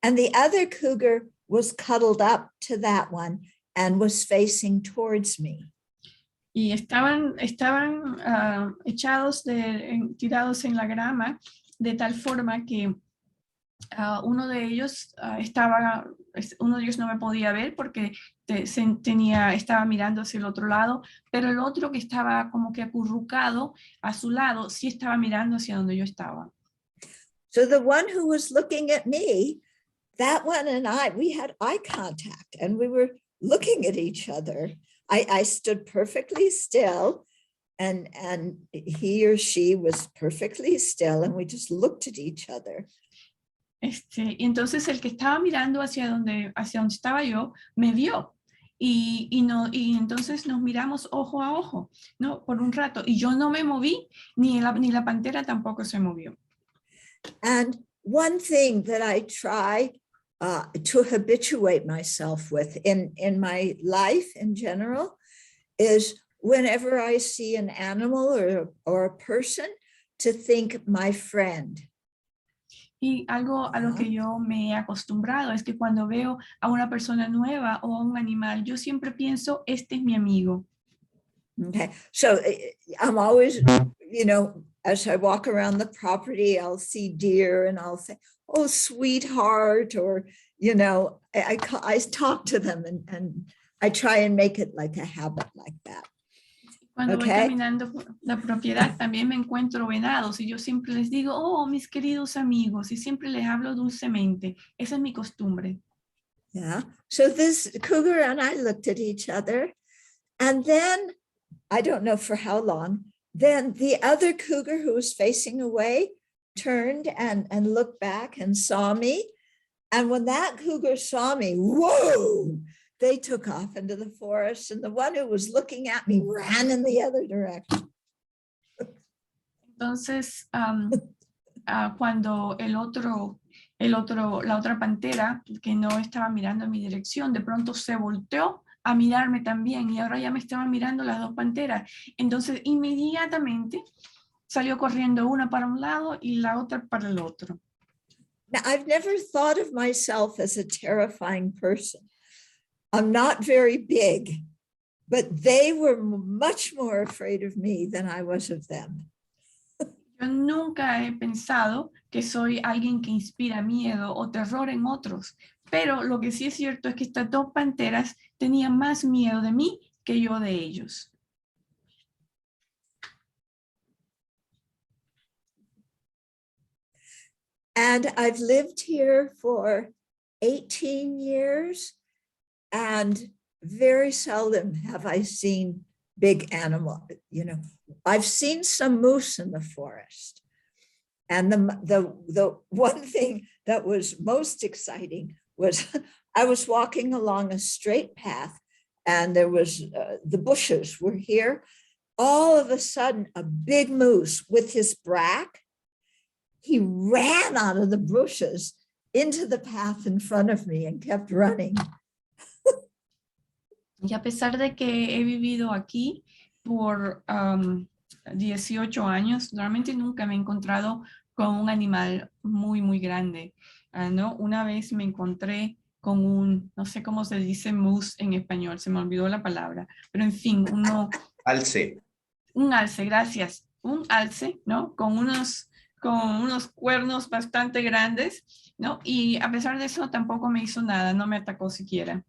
and the other cougar was cuddled up to that one and was facing towards me. Y estaban tirados en la grama, de tal forma que uno de ellos no me podía ver porque estaba mirando hacia el otro lado, pero el otro, que estaba como que acurrucado a su lado, sí estaba mirando hacia donde yo estaba. So the one who was looking at me, that one and we had eye contact and we were looking at each other. I stood perfectly still and he or she was perfectly still and we just looked at each other. Y entonces el que estaba mirando hacia donde estaba yo me vio y entonces nos miramos ojo a ojo, ¿no? Por un rato, y yo no me moví, ni la pantera tampoco se movió. And one thing that I try to habituate myself with in my life in general is whenever I see an animal or a person, to think my friend. Y algo a lo que yo me he acostumbrado es que cuando veo a una persona nueva o a un animal, yo siempre pienso, este es mi amigo. Okay, so I'm always, you know, as I walk around the property, I'll see deer and I'll say, oh, sweetheart, or, you know, I talk to them and I try and make it like a habit like that. Cuando voy caminando por la propiedad también me encuentro venados y yo siempre les digo, oh, mis queridos amigos, y siempre les hablo dulcemente. Esa es mi costumbre. Yeah, so this cougar and I looked at each other, and then, I don't know for how long, then the other cougar who was facing away turned and looked back and saw me. And when that cougar saw me, whoa, they took off into the forest, and the one who was looking at me ran in the other direction. Entonces, cuando el la otra pantera que no estaba mirando en mi dirección, de pronto se volteó a mirarme también y ahora ya me estaban mirando las dos panteras. Entonces inmediatamente salió corriendo una para un lado y la otra para el otro. Now, I've never thought of myself as a terrifying person. I'm not very big, but they were much more afraid of me than I was of them. Yo nunca he pensado que soy alguien que inspira miedo o terror en otros, pero lo que sí es cierto es que estas dos panteras tenían más miedo de mí que yo de ellos. And I've lived here for 18 years, and very seldom have I seen big animal. You know, I've seen some moose in the forest. And the one thing that was most exciting was I was walking along a straight path, and there was the bushes were here. All of a sudden, a big moose with his brack, he ran out of the bushes into the path in front of me and kept running. Y a pesar de que he vivido aquí por 18 años, realmente nunca me he encontrado con un animal muy, muy grande, ¿no? Una vez me encontré con un, no sé cómo se dice moose en español, se me olvidó la palabra, pero en fin, Alce. Un alce, gracias. Un alce, ¿no? Con unos cuernos bastante grandes, ¿no? Y a pesar de eso tampoco me hizo nada, no me atacó siquiera.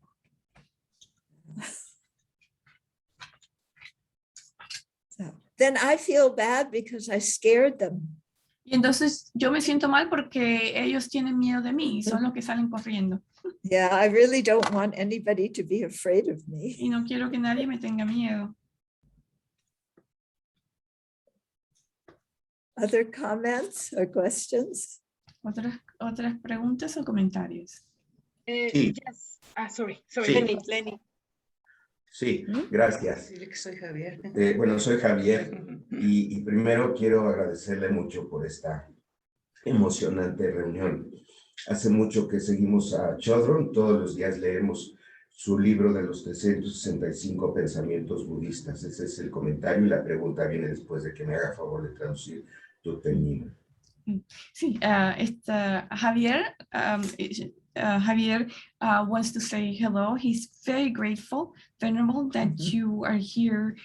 So then I feel bad because I scared them. Y entonces yo me siento mal porque ellos tienen miedo de mí y son los que salen corriendo. Yeah, I really don't want anybody to be afraid of me. Y no quiero que nadie me tenga miedo. Other comments or questions? ¿Otras preguntas o comentarios? Sí. Yes. Sorry, Sí. Lenny. Sí, gracias. Dile que soy Javier. Bueno, soy Javier y primero quiero agradecerle mucho por esta emocionante reunión. Hace mucho que seguimos a Chodron, todos los días leemos su libro de los 365 pensamientos budistas. Ese es el comentario y la pregunta viene después de que me haga favor de traducir tu término. Sí, Javier, Javier wants to say hello. He's very grateful, Venerable, that you are here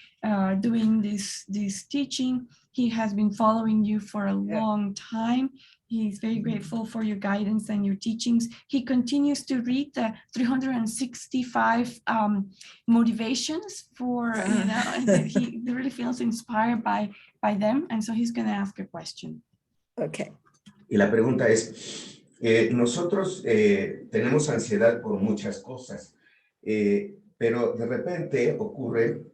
doing this teaching. He has been following you for a long time. He's very grateful for your guidance and your teachings. He continues to read the 365 motivations for, you know, and he really feels inspired by them. And so he's going to ask a question. Okay. Y la pregunta es, nosotros tenemos ansiedad por muchas cosas, pero de repente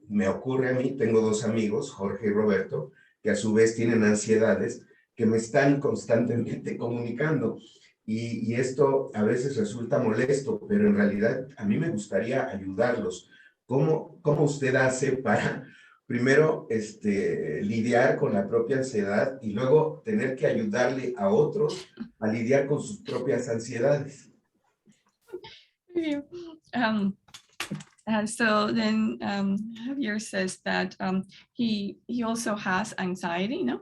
me ocurre a mí, tengo dos amigos, Jorge y Roberto, que a su vez tienen ansiedades que me están constantemente comunicando. Y esto a veces resulta molesto, pero en realidad a mí me gustaría ayudarlos. ¿Cómo usted hace para, primero, lidiar con la propia ansiedad y luego tener que ayudarle a otros a lidiar con sus propias ansiedades? So then Javier says that he also has anxiety, no?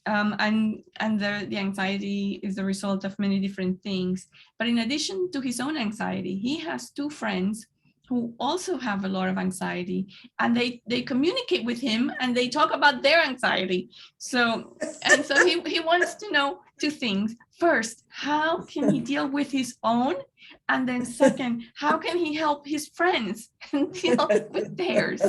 And the anxiety is the result of many different things. But in addition to his own anxiety, he has two friends who also have a lot of anxiety, and they communicate with him and they talk about their anxiety. So he wants to know two things. First, how can he deal with his own? And then second, how can he help his friends deal with theirs?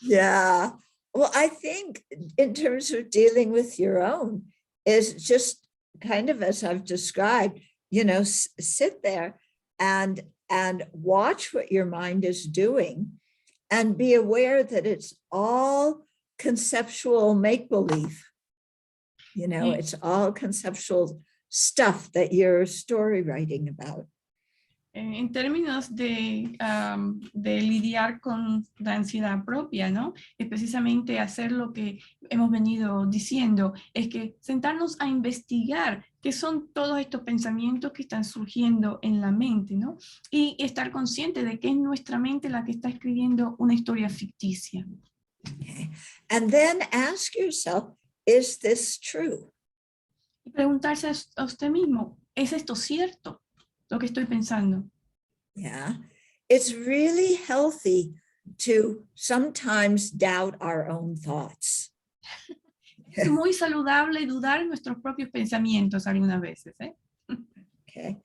Yeah. Well, I think in terms of dealing with your own is just kind of as I've described, you know, sit there and watch what your mind is doing and be aware that it's all conceptual make-believe. You know, it's all conceptual stuff that you're story writing about. en términos de lidiar con la ansiedad propia, ¿no? Es precisamente hacer lo que hemos venido diciendo, es que sentarnos a investigar qué son todos estos pensamientos que están surgiendo en la mente, ¿no? Y estar consciente de que es nuestra mente la que está escribiendo una historia ficticia. Okay. And then ask yourself, is this true? Y preguntarse a usted mismo, ¿es esto cierto? Lo que estoy pensando. Yeah, it's really healthy to sometimes doubt our own thoughts. Es muy saludable dudar nuestros propios pensamientos algunas veces, ¿eh? Okay.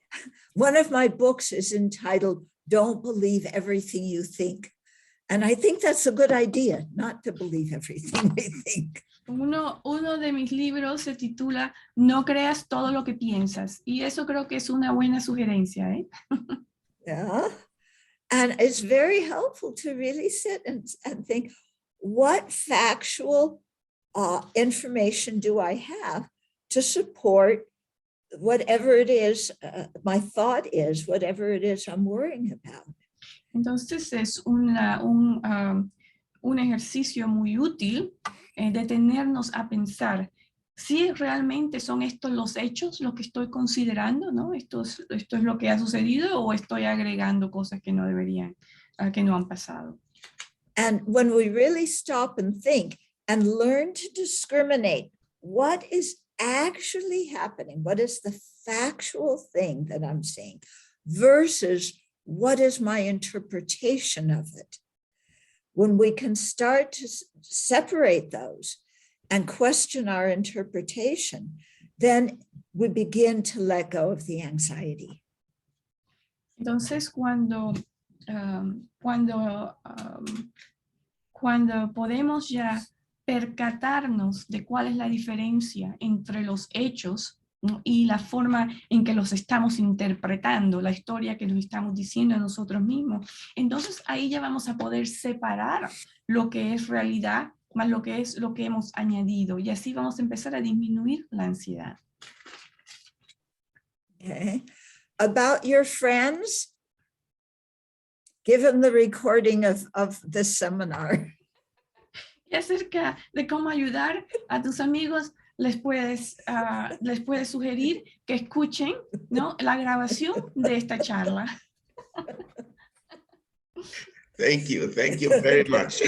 One of my books is entitled, Don't Believe Everything You Think. And I think that's a good idea, not to believe everything we think. Uno de mis libros se titula No creas todo lo que piensas. Y eso creo que es una buena sugerencia, ¿eh? Yeah. And it's very helpful to really sit and think, what factual information do I have to support whatever it is, my thought is, whatever it is I'm worrying about? Entonces es un ejercicio muy útil detenernos a pensar si realmente son estos los hechos lo que estoy considerando, ¿no? Esto es lo que ha sucedido o estoy agregando cosas que no deberían, que no han pasado. And when we really stop and think and learn to discriminate what is actually happening, what is the factual thing that I'm seeing versus what is my interpretation of it? When we can start to separate those and question our interpretation, then we begin to let go of the anxiety. Entonces, cuando podemos ya percatarnos de cuál es la diferencia entre los hechos, ¿no? Y la forma en que los estamos interpretando, la historia que nos estamos diciendo a nosotros mismos, entonces ahí ya vamos a poder separar lo que es realidad más lo que es lo que hemos añadido, y así vamos a empezar a disminuir la ansiedad. Okay. About your friends, give them the recording of this seminar. Y acerca de cómo ayudar a tus amigos, les puedes sugerir que escuchen, ¿no?, la grabación de esta charla. Thank you very much.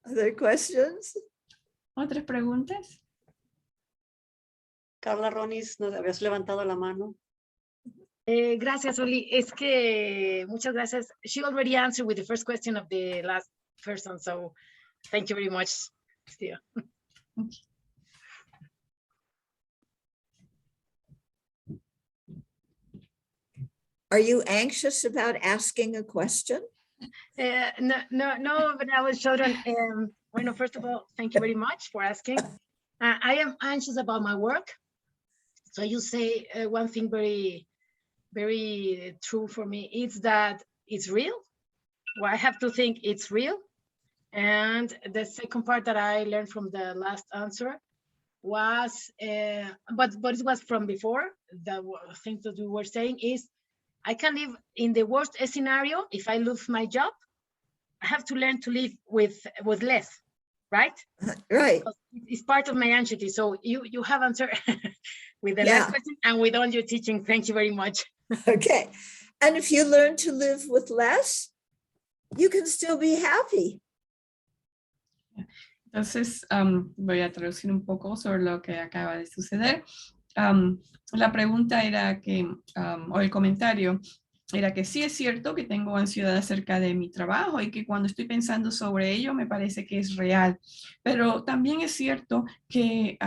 Other questions? ¿Otras preguntas? Carla Ronis, nos habías levantado la mano. Gracias, Oli. Es que muchas gracias. She already answered with the first question of the last person, so thank you very much, Steve. Are you anxious about asking a question? No, but I was children. Bueno, first of all, thank you very much for asking. I am anxious about my work. So you say one thing very, very true for me. It's that it's real. Well, I have to think it's real. And the second part that I learned from the last answer was, but it was from before, the thing that we were saying is, I can live in the worst scenario. If I lose my job, I have to learn to live with less, right? Right. Because it's part of my anxiety. So you have answered with the Yeah. last question and with all your teaching. Thank you very much. Okay. And if you learn to live with less, you can still be happy. Entonces, voy a traducir un poco sobre lo que acaba de suceder. La pregunta era que, o el comentario, era que sí es cierto que tengo ansiedad acerca de mi trabajo y que cuando estoy pensando sobre ello me parece que es real. Pero también es cierto que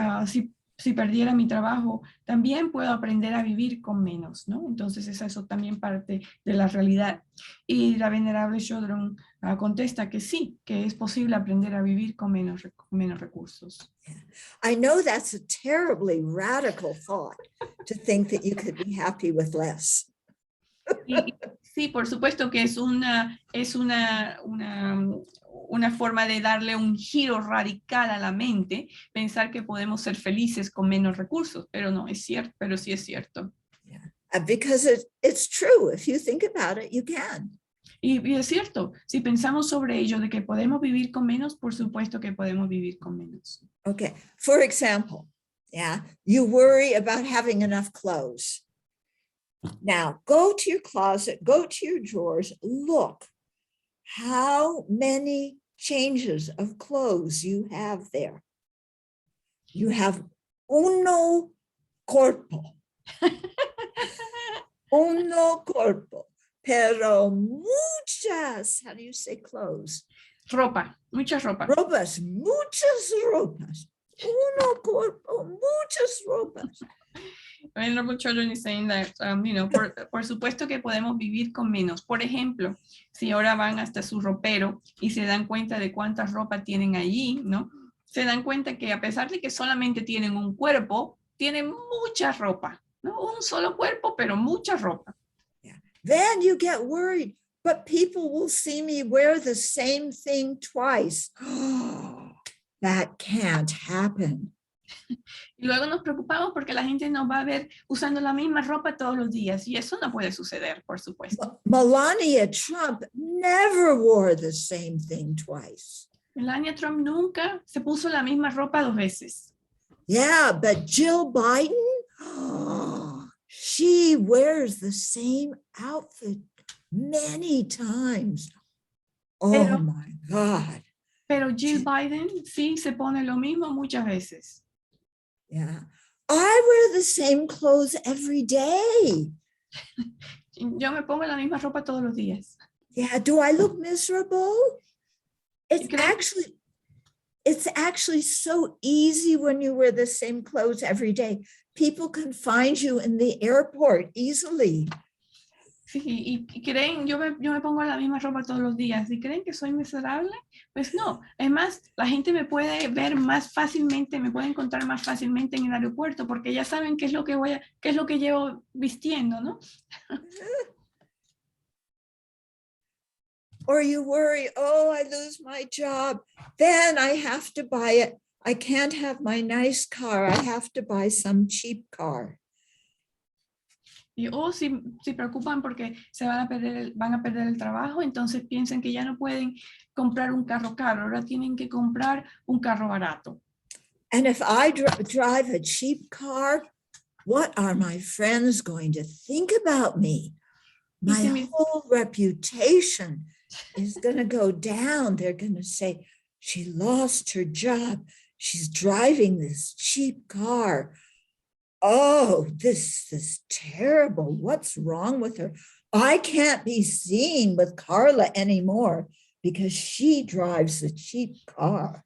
si perdiera mi trabajo, también puedo aprender a vivir con menos, ¿no? Entonces es eso también parte de la realidad. Y la venerable Chodron contesta que sí, que es posible aprender a vivir con menos recursos. I know that's a terribly radical thought to think that you could be happy with less. Y Sí, por supuesto que es una forma de darle un giro radical a la mente, pensar que podemos ser felices con menos recursos, pero no es cierto, pero sí es cierto. Because it's true. If you think about it, you can. Y es cierto, si pensamos sobre ello, de que podemos vivir con menos, por supuesto que podemos vivir con menos. Okay. For example, yeah, you worry about having enough clothes. Now go to your closet, go to your drawers, look how many changes of clothes you have there. You have uno corpo. Uno corpo, pero muchas, how do you say clothes? Ropa, mucha ropa. Ropas, muchas ropas. Uno corpo, muchas ropas. Venerable Children is saying that, por supuesto que podemos vivir con menos. Por ejemplo, si ahora van hasta su ropero y se dan cuenta de cuántas ropas tienen allí, ¿no? Se dan cuenta que a pesar de que solamente tienen un cuerpo, tienen mucha ropa, ¿no? Un solo cuerpo, pero mucha ropa. Yeah. Then you get worried, but people will see me wear the same thing twice. That can't happen. Y luego nos preocupamos porque la gente nos va a ver usando la misma ropa todos los días y eso no puede suceder, por supuesto. Melania Trump never wore the same thing twice. Melania Trump nunca se puso la misma ropa 2 veces. Yeah, but Jill Biden, she wears the same outfit many times. Oh my God. Pero Jill Biden sí se pone lo mismo muchas veces. Yeah, I wear the same clothes every day. Yo me pongo la misma ropa todos los días. Yeah, do I look miserable? It's actually so easy when you wear the same clothes every day. People can find you in the airport easily. Sí, y creen, yo me pongo la misma ropa todos los días. ¿Y creen que soy miserable? Pues no. Es más, la gente me puede ver más fácilmente, me puede encontrar más fácilmente en el aeropuerto porque ya saben qué es lo que llevo vistiendo, ¿no? Or you worry, oh, I lose my job. Then I have to buy it. I can't have my nice car. I have to buy some cheap car. Y si preocupan porque van a perder el trabajo, entonces piensan que ya no pueden comprar un carro caro, ahora tienen que comprar un carro barato. And if I drive a cheap car, what are my friends going to think about me? My whole reputation is going to go down. They're going to say, she lost her job. She's driving this cheap car. Oh, this is terrible. What's wrong with her? I can't be seen with Carla anymore because she drives a cheap car.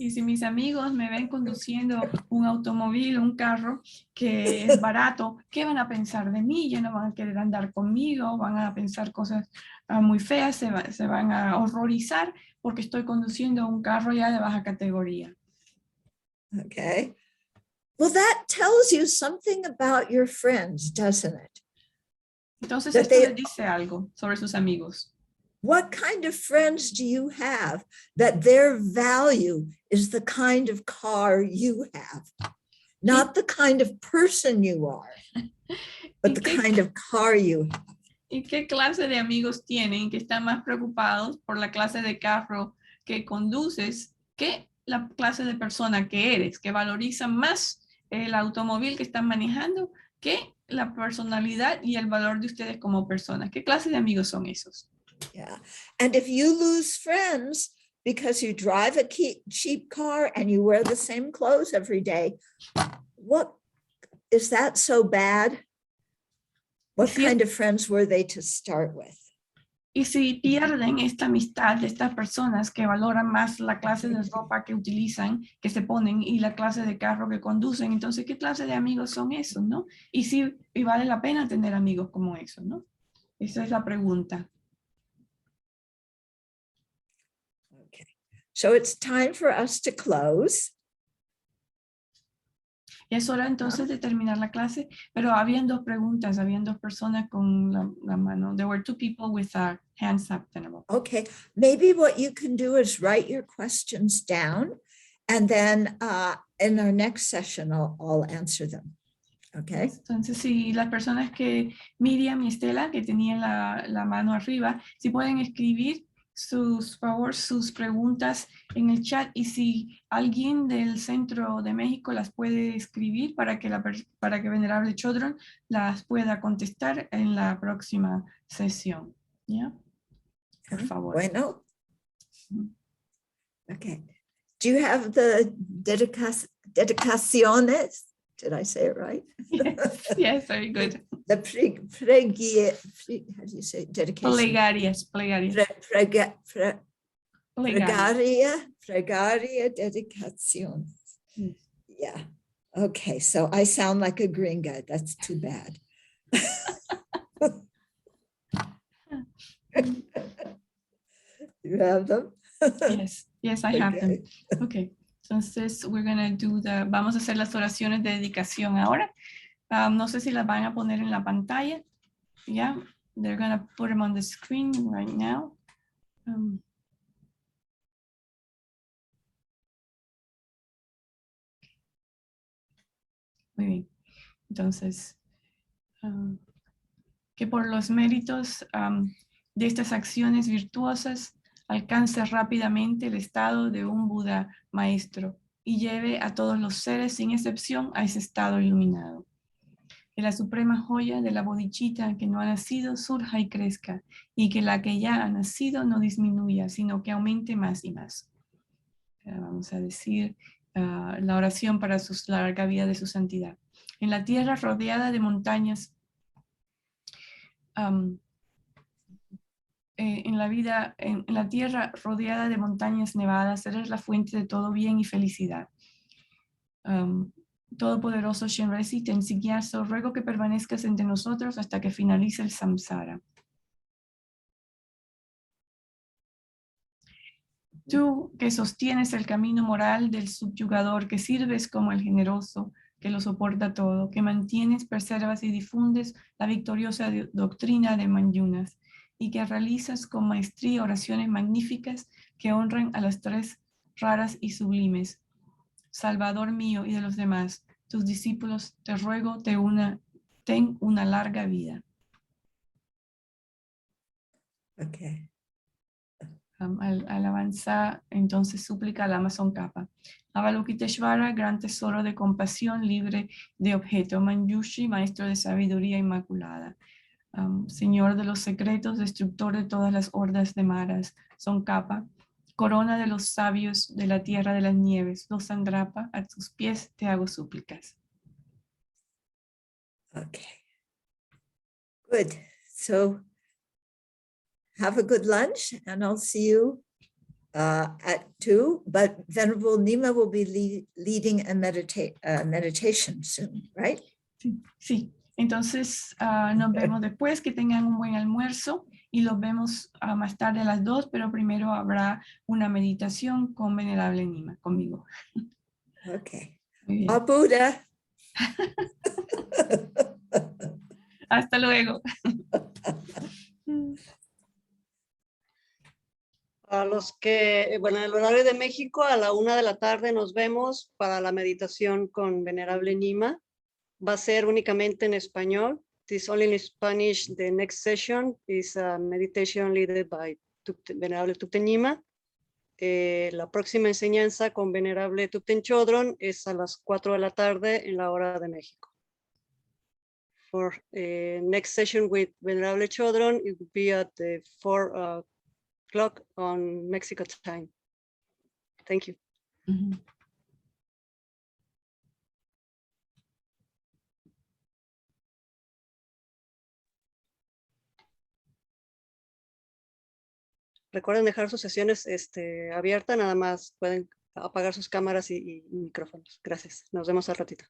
Y si mis amigos me ven conduciendo un automóvil, un carro que es barato, ¿qué van a pensar de mí? Ya no van a querer andar conmigo, van a pensar cosas muy feas, se van a horrorizar porque estoy conduciendo un carro ya de baja categoría. Okay. Well, that tells you something about your friends, doesn't it? Entonces esto les dice algo sobre sus amigos. What kind of friends do you have that their value is the kind of car you have? Not the kind of person you are, but the kind of car you have. ¿Y qué clase de amigos tienen que están más preocupados por la clase de carro que conduces que la clase de persona que eres, que valorizan más el automóvil que están manejando que la personalidad y el valor de ustedes como personas? ¿Qué clase de amigos son esos? Yeah. And if you lose friends because you drive a cheap car and you wear the same clothes every day, what is that so bad? What kind of friends were they to start with? Y si pierden esta amistad de estas personas que valoran más la clase de ropa que utilizan, que se ponen, y la clase de carro que conducen, entonces, ¿qué clase de amigos son esos, no? Y vale la pena tener amigos como esos, ¿no? Esa es la pregunta. Okay, so it's time for us to close. Y es hora entonces de terminar la clase, pero habían dos preguntas, habían dos personas con la mano. There were two people with hands up. Okay, maybe what you can do is write your questions down, and then in our next session, I'll answer them. Okay. Entonces, si las personas que Miriam y Estela, que tenían la mano arriba, si pueden escribir sus preguntas en el chat, y si alguien del centro de México las puede escribir para que Venerable Chodron las pueda contestar en la próxima sesión. ¿Ya? Por favor. Bueno. Okay. Do you have the dedicaciones? Did I say it right? Yes, very good. The how do you say dedication? Plegarias. Plegaria dedicación. Yeah. Okay, so I sound like a gringa. That's too bad. You have them? Yes, I have them. Okay. Entonces, vamos a hacer las oraciones de dedicación ahora. No sé si las van a poner en la pantalla. Yeah, they're going to put them on the screen right now. Muy bien. Entonces, que por los méritos de estas acciones virtuosas alcance rápidamente el estado de un Buda maestro y lleve a todos los seres sin excepción a ese estado iluminado. Que la suprema joya de la bodhicitta que no ha nacido surja y crezca, y que la que ya ha nacido no disminuya, sino que aumente más y más. Vamos a decir la oración para la larga vida de su santidad. En la tierra rodeada de montañas, en la tierra rodeada de montañas nevadas, eres la fuente de todo bien y felicidad. Todopoderoso Shenresi, Tenzin Gyatso, ruego que permanezcas entre nosotros hasta que finalice el samsara. Tú que sostienes el camino moral del subyugador, que sirves como el generoso, que lo soporta todo, que mantienes, preservas y difundes la victoriosa doctrina de Manjunas, y que realizas con maestría oraciones magníficas que honran a las tres raras y sublimes. Salvador mío y de los demás, tus discípulos, te ruego, ten una larga vida. Okay. Al avanzar, entonces súplica al Amazon Kappa. Avalokiteshvara, gran tesoro de compasión, libre de objeto. Manjushri, maestro de sabiduría inmaculada. Señor de los secretos, destructor de todas las hordas de maras. Son Kappa, corona de los sabios de la tierra de las nieves. Los Sangrapa, a tus pies te hago súplicas. Okay. Good. So have a good lunch, and I'll see you at 2. But Venerable Nima will be leading a meditation soon, right? Sí. Entonces nos vemos después. Que tengan un buen almuerzo y los vemos más tarde a las 2, pero primero habrá una meditación con Venerable Nima, conmigo. Okay. Muy bien. A Buddha. Hasta luego. A los que, bueno, en el horario de México, a la 1 de la tarde nos vemos para la meditación con Venerable Nima. Va a ser únicamente en español. It is only in Spanish. The next session is a meditation led by Venerable Thupten Nima. La próxima enseñanza con Venerable Thupten Chodron es a las 4 de la tarde en la hora de México. For next session with Venerable Chodron, it will be at the 4 o'clock on Mexico time. Thank you. Recuerden dejar sus sesiones abiertas, nada más pueden apagar sus cámaras y micrófonos. Gracias. Nos vemos al ratito.